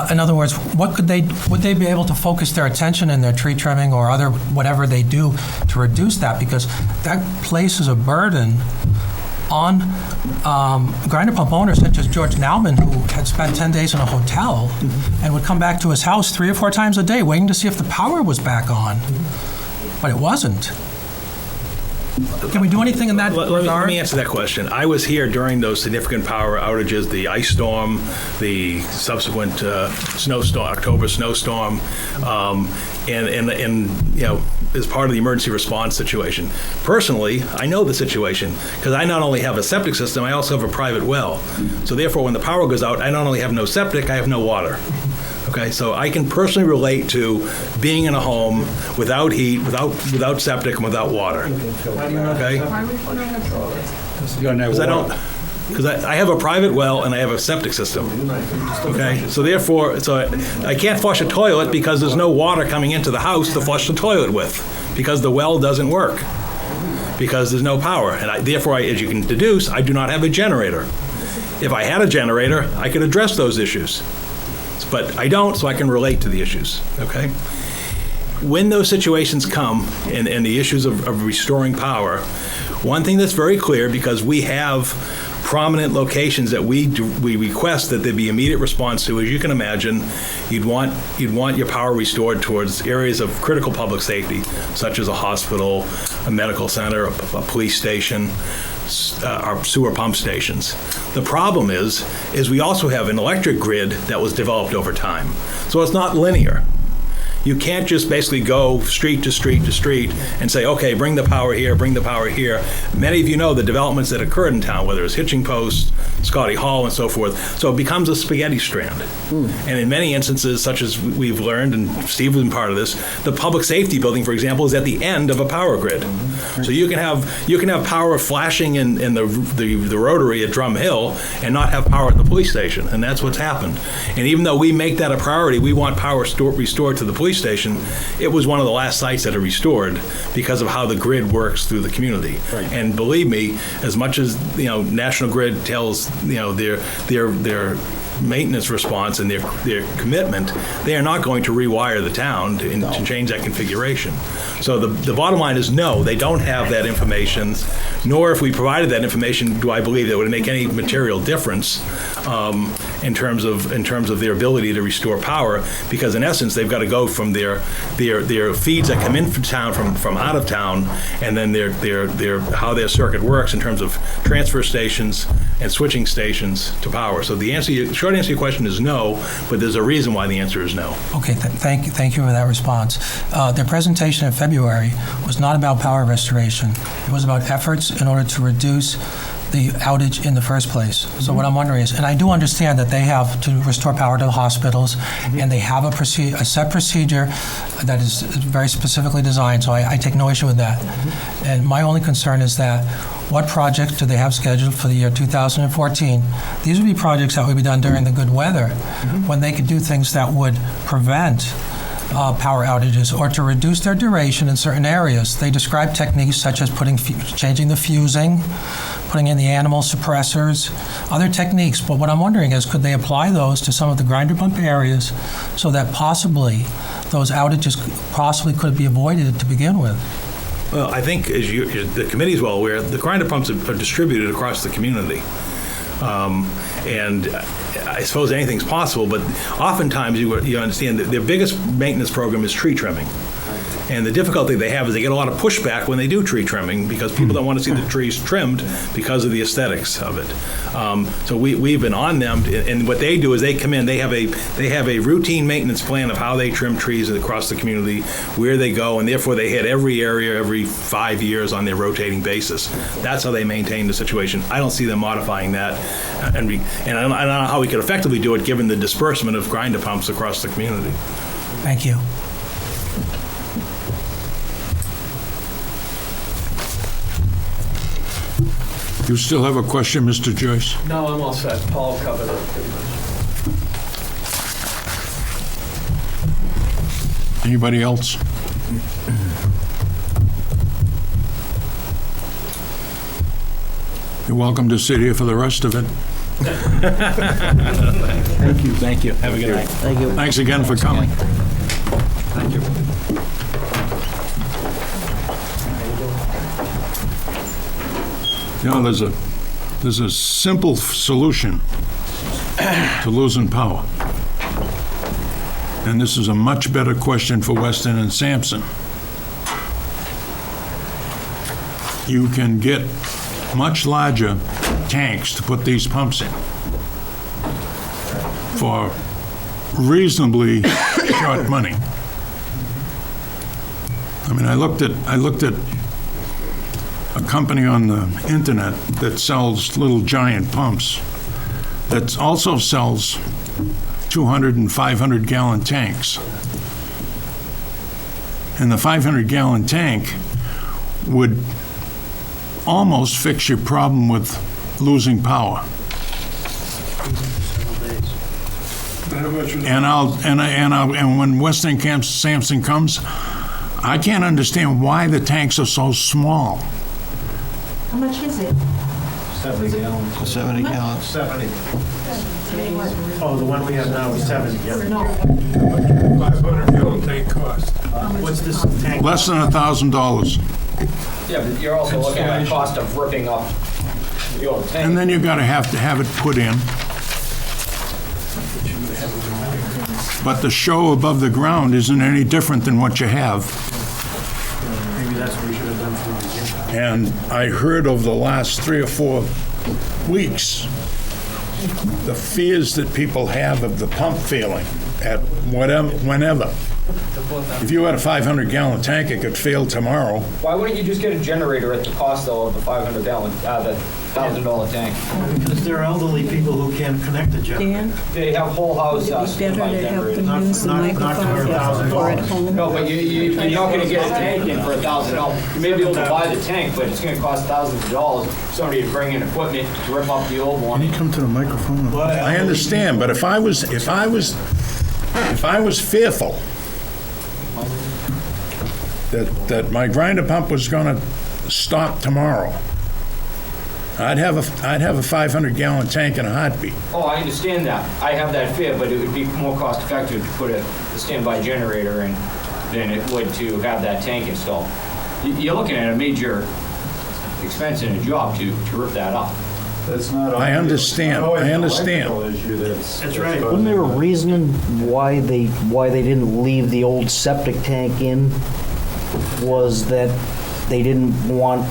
In other words, would they be able to focus their attention in their tree trimming or other whatever they do to reduce that? Because that places a burden on grinder pump owners such as George Nauman, who had spent 10 days in a hotel and would come back to his house 3 or 4 times a day waiting to see if the power was back on. But it wasn't. Can we do anything in that regard? Let me answer that question. I was here during those significant power outages, the ice storm, the subsequent snowstorm, October snowstorm, and as part of the emergency response situation. Personally, I know the situation because I not only have a septic system, I also have a private well. So therefore, when the power goes out, I not only have no septic, I have no water. Okay, so I can personally relate to being in a home without heat, without septic, and without water. Okay? Because I have a private well and I have a septic system. Okay, so therefore, I can't flush a toilet because there's no water coming into the house to flush the toilet with, because the well doesn't work, because there's no power, and therefore, as you can deduce, I do not have a generator. If I had a generator, I could address those issues. But I don't, so I can relate to the issues, okay? When those situations come, and the issues of restoring power, one thing that's very clear, because we have prominent locations that we request that there be immediate response to, as you can imagine, you'd want your power restored towards areas of critical public safety, such as a hospital, a medical center, a police station, our sewer pump stations. The problem is we also have an electric grid that was developed over time. So it's not linear. You can't just basically go street to street to street and say, okay, bring the power here, bring the power here. Many of you know the developments that occurred in town, whether it's Hitching Post, Scotty Hall, and so forth. So it becomes a spaghetti strand. And in many instances, such as we've learned, and Steve was part of this, the public safety building, for example, is at the end of a power grid. So you can have power flashing in the rotary at Drum Hill and not have power at the police station, and that's what's happened. And even though we make that a priority, we want power restored to the police station, it was one of the last sites that are restored because of how the grid works through the community. Right. And believe me, as much as National Grid tells their maintenance response and their commitment, they are not going to rewire the town to change that configuration. So the bottom line is no, they don't have that information, nor if we provided that information do I believe that would make any material difference in terms of their ability to restore power, because in essence they've got to go from their feeds that come in from town from out of town, and then their how their circuit works in terms of transfer stations and switching stations to power. So the short answer to your question is no, but there's a reason why the answer is no. Okay, thank you for that response. Their presentation in February was not about power restoration. It was about efforts in order to reduce the outage in the first place. So what I'm wondering is, and I do understand that they have to restore power to the hospitals, and they have a set procedure that is very specifically designed, so I take no issue with that. And my only concern is that what projects do they have scheduled for the year 2014? These would be projects that would be done during the good weather, when they could do things that would prevent power outages or to reduce their duration in certain areas. They describe techniques such as changing the fusing, putting in the animal suppressors, other techniques. But what I'm wondering is, could they apply those to some of the grinder pump areas so that possibly those outages possibly could be avoided to begin with? Well, I think, as the committee is well aware, the grinder pumps are distributed across the community. And I suppose anything's possible, but oftentimes you understand that their biggest maintenance program is tree trimming. And the difficulty they have is they get a lot of pushback when they do tree trimming, because people don't want to see the trees trimmed because of the aesthetics of it. So we've been on them, and what they do is they come in. They have a routine maintenance plan of how they trim trees across the community, where they go, and therefore they hit every area every 5 years on their rotating basis. That's how they maintain the situation. I don't see them modifying that, and I don't know how we could effectively do it given the disbursement of grinder pumps across the community. Thank you. You still have a question, Mr. Joyce? No, I'm all set. Paul covered it pretty much. Anybody else? You're welcome to sit here for the rest of it. Thank you. Have a good night. Thank you. Thanks again for coming. Thank you. You know, there's a simple solution to losing power. And this is a much better question for Weston and Sampson. You can get much larger tanks to put these pumps in for reasonably short money. I mean, I looked at a company on the internet that sells little giant pumps that also sells 200 and 500 gallon tanks. And the 500 gallon tank would almost fix your problem with losing power. And when Weston Sampson comes, I can't understand why the tanks are so small. How much is it? 70 gallons. 70 gallons. 70. Oh, the one we have now is 70, yeah. No. 500 gallon tank cost. What's this tank? Less than $1,000. Yeah, but you're also looking at the cost of ripping up the old tank. And then you've got to have it put in. But the show above the ground isn't any different than what you have. Maybe that's what we should have done from the beginning. And I heard over the last 3 or 4 weeks, the fears that people have of the pump failing at whenever. If you had a 500 gallon tank, it could fail tomorrow. Why wouldn't you just get a generator at the cost though of the the $1,000 tank? Because there are elderly people who can't connect the generator. Dan, They have whole house would it be standby better to have generators. them use the not for microphone $1,000. or at home? No, but you're not gonna get a tank in for $1,000. You may be able to buy the tank, but it's gonna cost thousands of dollars for somebody to bring in equipment to rip up the old one. Come to the microphone. I understand, but if I was fearful that my grinder pump was going to stop tomorrow, I'd have a 500 gallon tank in a heartbeat. Oh, I understand that. I have that fear, but it would be more cost effective to put a standby generator in than it would to have that tank installed. You're looking at a major expense in a job to rip that up. That's not. I understand. I understand. That's right. Wasn't there a reason why they didn't leave the old septic tank in? Was that they didn't want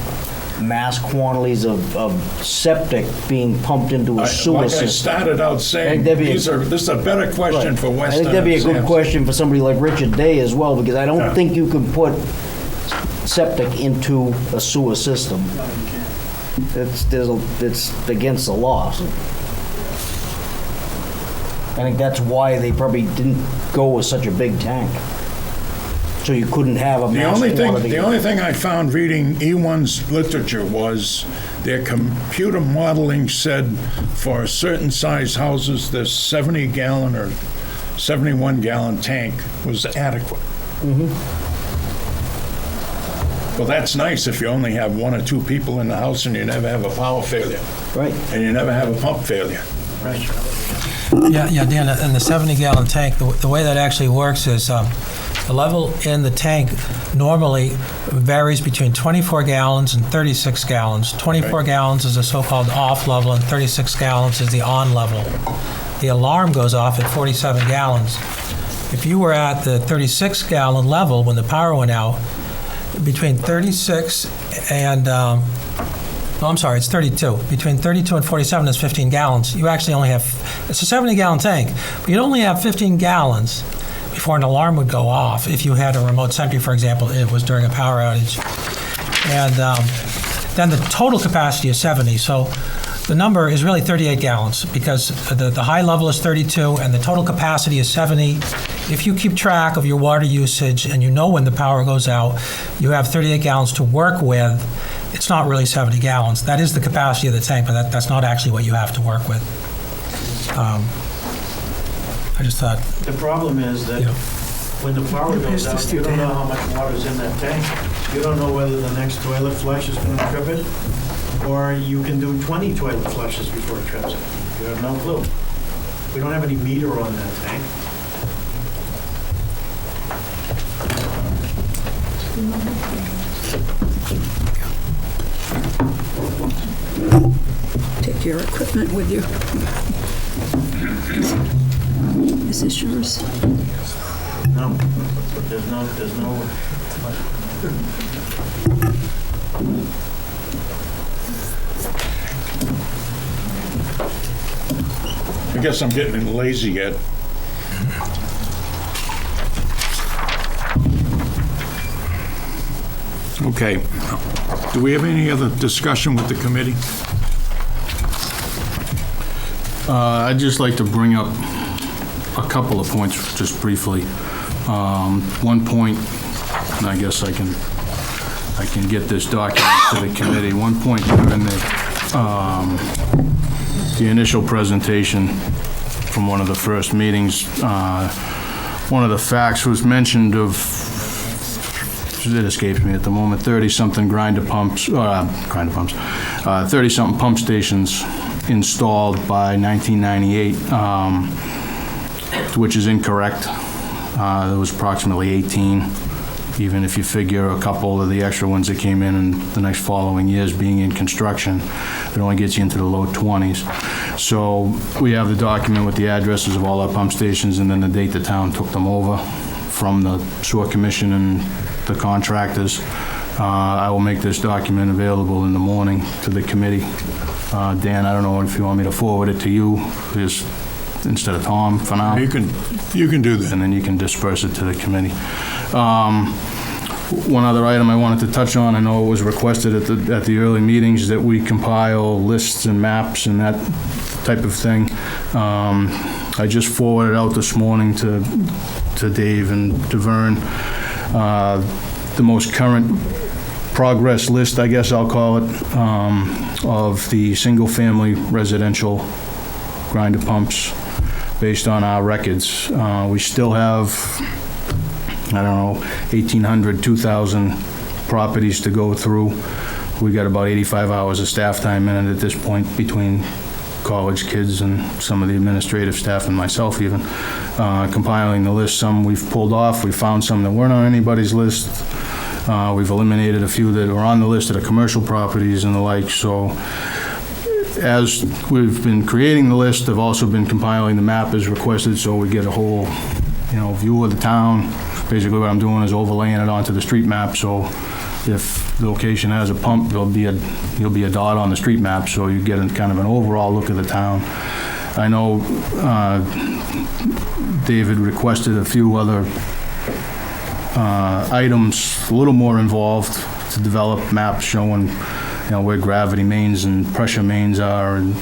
mass quantities of septic being pumped into a sewer Like I system? started out saying, that'd be this is a better question for I Weston. think that'd be a and good Sampson. question for somebody like Richard Day as well, because I don't Yeah. think you can put septic into a sewer system. It's against the law. I think that's why they probably didn't go with such a big tank. So you couldn't have a The mass quantity. only thing I found reading E1's literature was their computer modeling said for a certain size houses, the 70 gallon or 71 gallon tank was adequate. Well, that's nice if you only have 1 or 2 people in the house and you never have a power failure. Right. And you never have a pump failure. Yeah, Dan, in the 70-gallon tank, the way that actually works is the level in the tank normally varies between 24 gallons and 36 gallons. 24 gallons is the so-called off level, and 36 gallons is the on level. The alarm goes off at 47 gallons. If you were at the 36-gallon level when the power went out, between 36 and it's 32. Between 32 and 47 is 15 gallons. You actually only have, it's a 70-gallon tank, but you'd only have 15 gallons before an alarm would go off. If you had a remote sentry, for example, it was during a power outage. And then the total capacity is 70. So the number is really 38 gallons because the high level is 32 and the total capacity is 70. If you keep track of your water usage and you know when the power goes out, you have 38 gallons to work with. it's not really 70 gallons. That is the capacity of the tank, but that's not actually what you have to work with. I just thought, The problem is that when the power goes out, you don't know how much water's in that tank. You don't know whether the next toilet flush is going to trip it, or you can do 20 toilet flushes before it trips it. You have no clue. We don't have any meter on that tank. Take your equipment with you. Is this yours? No, there's no. I guess I'm getting lazy yet. Okay. Do we have any other discussion with the committee? I'd just like to bring up a couple of points just briefly. One point, and I guess I can get this document to the committee. One point during the initial presentation from one of the first meetings, one of the facts was mentioned of, it escapes me at the moment, 30-something 30-something pump stations installed by 1998, which is incorrect. There was approximately 18, even if you figure a couple of the extra ones that came in the next following years being in construction, it only gets you into the low 20s. So we have the document with the addresses of all our pump stations and then the date the town took them over from the Sewer Commission and the contractors. I will make this document available in the morning to the committee. Dan, I don't know if you want me to forward it to you, just instead of Tom for now. You can do that. And then you can disperse it to the committee. One other item I wanted to touch on, I know it was requested at the early meetings that we compile lists and maps and that type of thing. I just forwarded out this morning to Dave and to Vern the most current progress list, I guess I'll call it, of the single-family residential grinder pumps based on our records. We still have, I don't know, 1,800, 2,000 properties to go through. We got about 85 hours of staff time in it at this point between college kids and some of the administrative staff and myself even, compiling the list. Some we've pulled off. We found some that weren't on anybody's list. We've eliminated a few that were on the list that are commercial properties and the like. So as we've been creating the list, I've also been compiling the map as requested, so we get a whole, view of the town. Basically what I'm doing is overlaying it onto the street map, so if the location has a pump, there'll be a dot on the street map, so you get kind of an overall look of the town. I know David requested a few other items a little more involved to develop maps showing where gravity mains and pressure mains are, and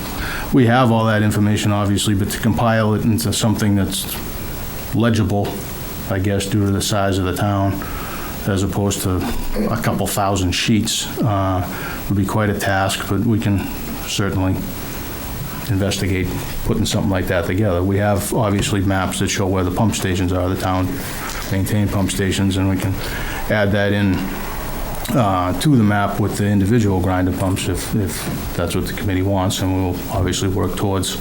we have all that information obviously, but to compile it into something that's legible, I guess, due to the size of the town, as opposed to a couple thousand sheets, would be quite a task, but we can certainly investigate putting something like that together. We have obviously maps that show where the pump stations are, the town maintained pump stations, and we can add that in to the map with the individual grinder pumps if that's what the committee wants, and we'll obviously work towards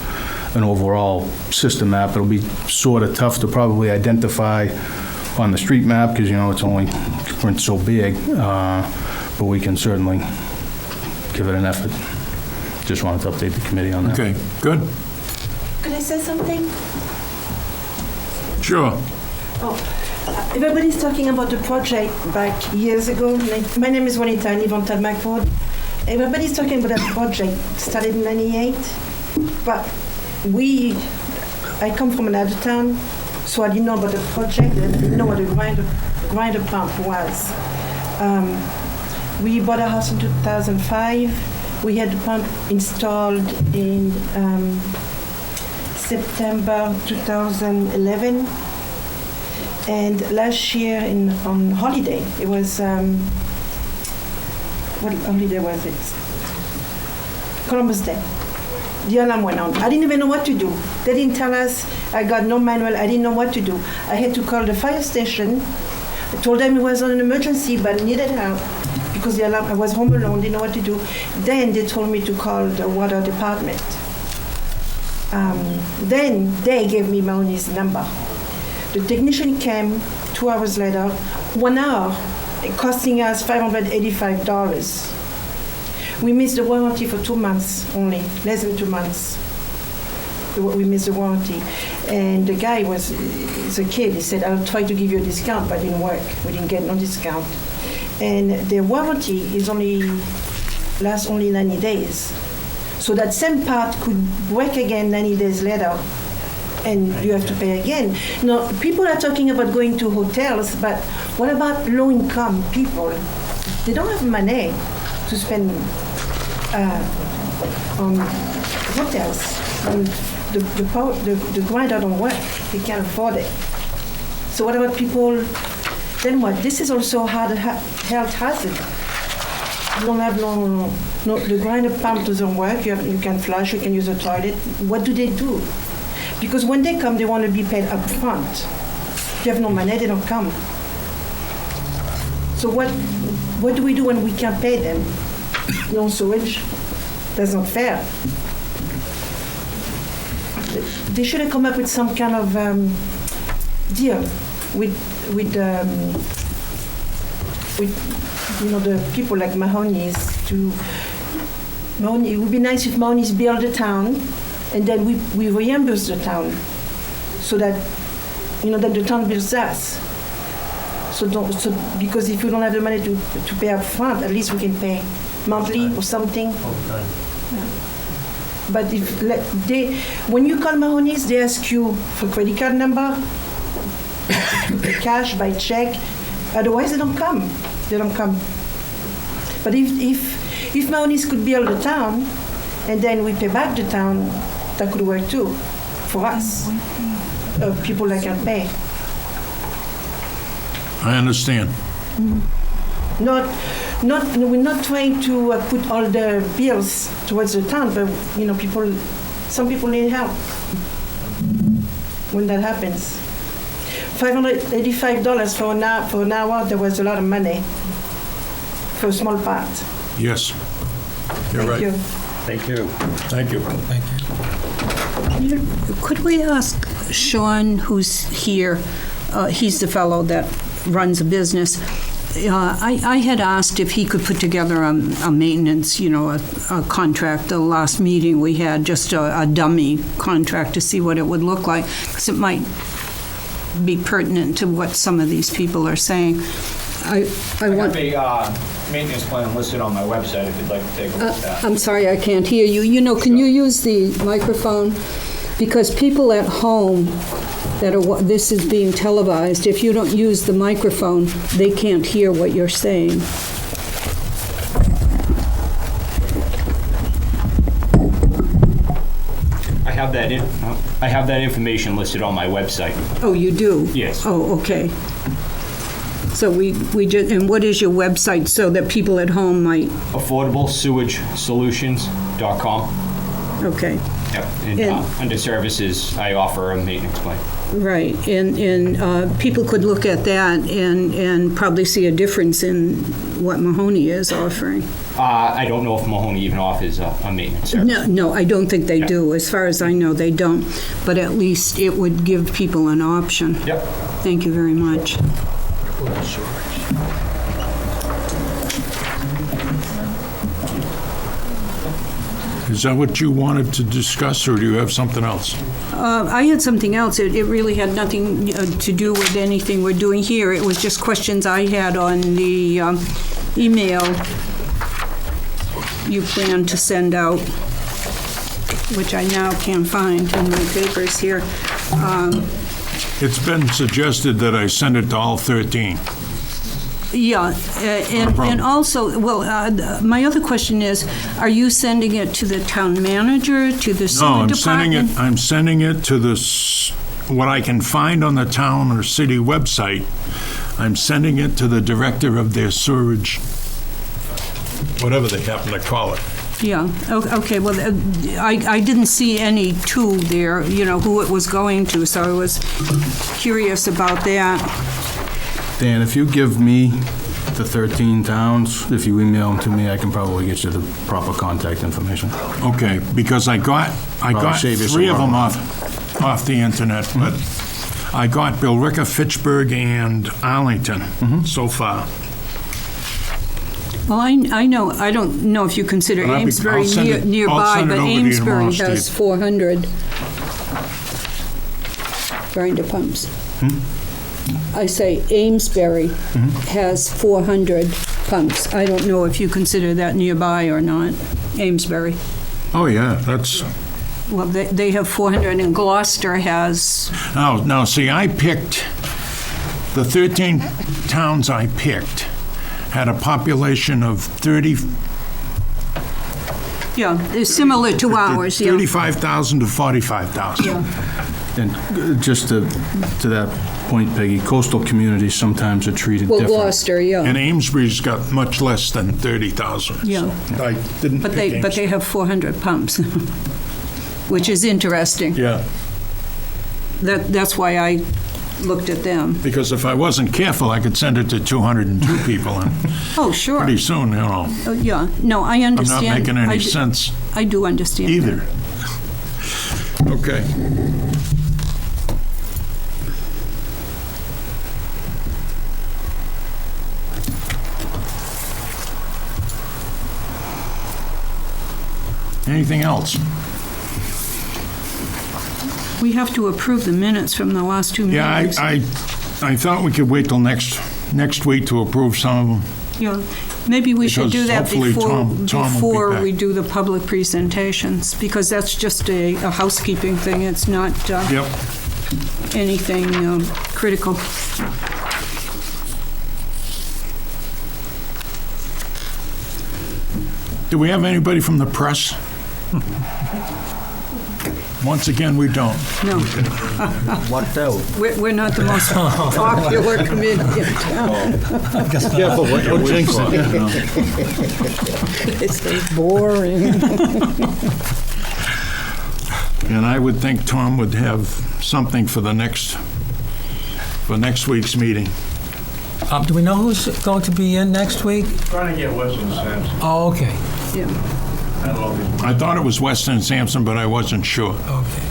an overall system map. It'll be sort of tough to probably identify on the street map because it's only print so big, but we can certainly give it an effort. Just wanted to update the committee on that. Okay, good. Could I say something? Sure. Everybody's talking about the project back years ago. My name is Juanita, I live on Telmac Road. Everybody's talking about that project started in '98, but I come from another town, so I didn't know about the project. I didn't know what a grinder pump was. We bought a house in 2005. We had the pump installed in September 2011. And last year on holiday, it was what holiday was it? Columbus Day. The alarm went on. I didn't even know what to do. They didn't tell us. I got no manual. I didn't know what to do. I had to call the fire station. I told them it was an emergency, but needed help because the alarm. I was home alone. Didn't know what to do. Then they told me to call the water department. Then they gave me Mahoney's number. The technician came 2 hours later. 1 hour, costing us $585. We missed the warranty for 2 months only, less than 2 months. We missed the warranty. And the guy he's a kid, he said, I'll try to give you a discount, but it didn't work. We didn't get no discount. And the warranty lasts only 90 days. So that same part could break again 90 days later, and you have to pay again. Now, people are talking about going to hotels, but what about low-income people? They don't have money to spend on hotels. And the grinder don't work. They can't afford it. So what about people? Then what? This is also health hazard. You don't have the grinder pump doesn't work. You can flush. You can use a toilet. What do they do? Because when they come, they want to be paid up front. If you have no money, they don't come. So what do we do when we can't pay them? No sewage. That's not fair. They should have come up with some kind of deal with the people like Mahoney's. It would be nice if Mahoney's build a town, and then we reimburse the town, so that that the town builds us. So because if we don't have the money to pay up front, at least we can pay monthly or something. Yeah. But when you call Mahoney's, they ask you for credit card number, cash, by check. Otherwise, they don't come. They don't come. But if Mahoney's could build a town, and then we pay back the town, that could work too, for us. People that can pay. I understand. We're not trying to put all the bills towards the town, but some people need help when that happens. $585 for an hour, there was a lot of money for a small part. Yes, you're right. Thank you. Thank you. Thank you. Could we ask Sean, who's here, he's the fellow that runs a business, I had asked if he could put together a maintenance, a contract. The last meeting we had, just a dummy contract to see what it would look like, because it might be pertinent to what some of these people are saying. I want a maintenance plan listed on my website if you'd like to take a look at that. I'm sorry, I can't hear you. Can you use the microphone? Because people at home this is being televised. If you don't use the microphone, they can't hear what you're saying. I have that information listed on my website. Oh, you do? Yes. Oh, okay. So we just, and what is your website so that people at home might? AffordableSewageSolutions.com. Okay. Yep. And under services, I offer a maintenance plan. Right, and people could look at that and probably see a difference in what Mahoney is offering. I don't know if Mahoney even offers a maintenance service. No, I don't think they do. As far as I know, they don't. But at least it would give people an option. Yep. Thank you very much. Is that what you wanted to discuss, or do you have something else? I had something else. It really had nothing to do with anything we're doing here. It was just questions I had on the email you plan to send out, which I now can't find in my papers here. It's been suggested that I send it to all 13. Yeah, and also, my other question is, are you sending it to the town manager, to the sewer department? I'm sending it to what I can find on the town or city website. I'm sending it to the director of their sewage whatever they happen to call it. Yeah, okay, well, I didn't see any to there, who it was going to, so I was curious about that. Dan, if you give me the 13 towns, if you email them to me, I can probably get you the proper contact information. Okay, because I got save you some 3 of them work. off the internet, but I got Billerica, Fitchburg, and Arlington so far. Well, I know, I don't know if you consider But I'll send Amesbury it- I'll nearby, send it but over to you tomorrow, Amesbury has Steve. 400 grinder pumps. I say Amesbury has 400 pumps. I don't know if you consider that nearby or not, Amesbury. Oh, yeah, that's... Well, they have 400, and Gloucester has, Now, see, I picked, the 13 towns I picked had a population of similar to ours, yeah. 35,000 to 45,000. Yeah. And just to that point, Peggy, coastal communities sometimes are treated Well, different. Gloucester, yeah. And Amesbury's got much less than 30,000. Yeah. So I didn't But pick they have 400 pumps, which is interesting. Yeah, That's why I looked at them. because if I wasn't careful, I could send it to 202 people, and Oh, sure. pretty soon, Yeah, no, I I'm understand. not making I any d- sense I do understand. either. Okay. Anything else? We have to approve the minutes from the last 2 Yeah, meetings. I thought we could wait till next week to approve some of them. Yeah, maybe we should do Because that hopefully Tom will be before back. we do the public presentations, because that's just a housekeeping thing. It's not Yep. anything critical. Do we have anybody from the press? Once again, we don't. No, Lucked out. we're not the most popular committee in town. Careful, don't jinx it. It's boring. And I would think Tom would have something for next week's meeting. Do we know who's going to be in next week? Trying to get Weston Sampson. Oh, okay, Yeah. I don't know if he's I thought it was Weston and Sampson, but I wasn't sure. okay.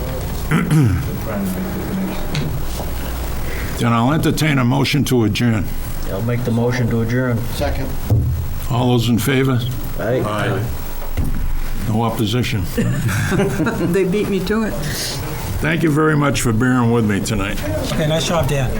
trying to make the connection. Then I'll entertain a motion to adjourn. I'll make the motion to adjourn. Second. All those in favor? Aye. No opposition. They beat me to it. Thank you very much for bearing with me tonight. Okay, nice job, Dan.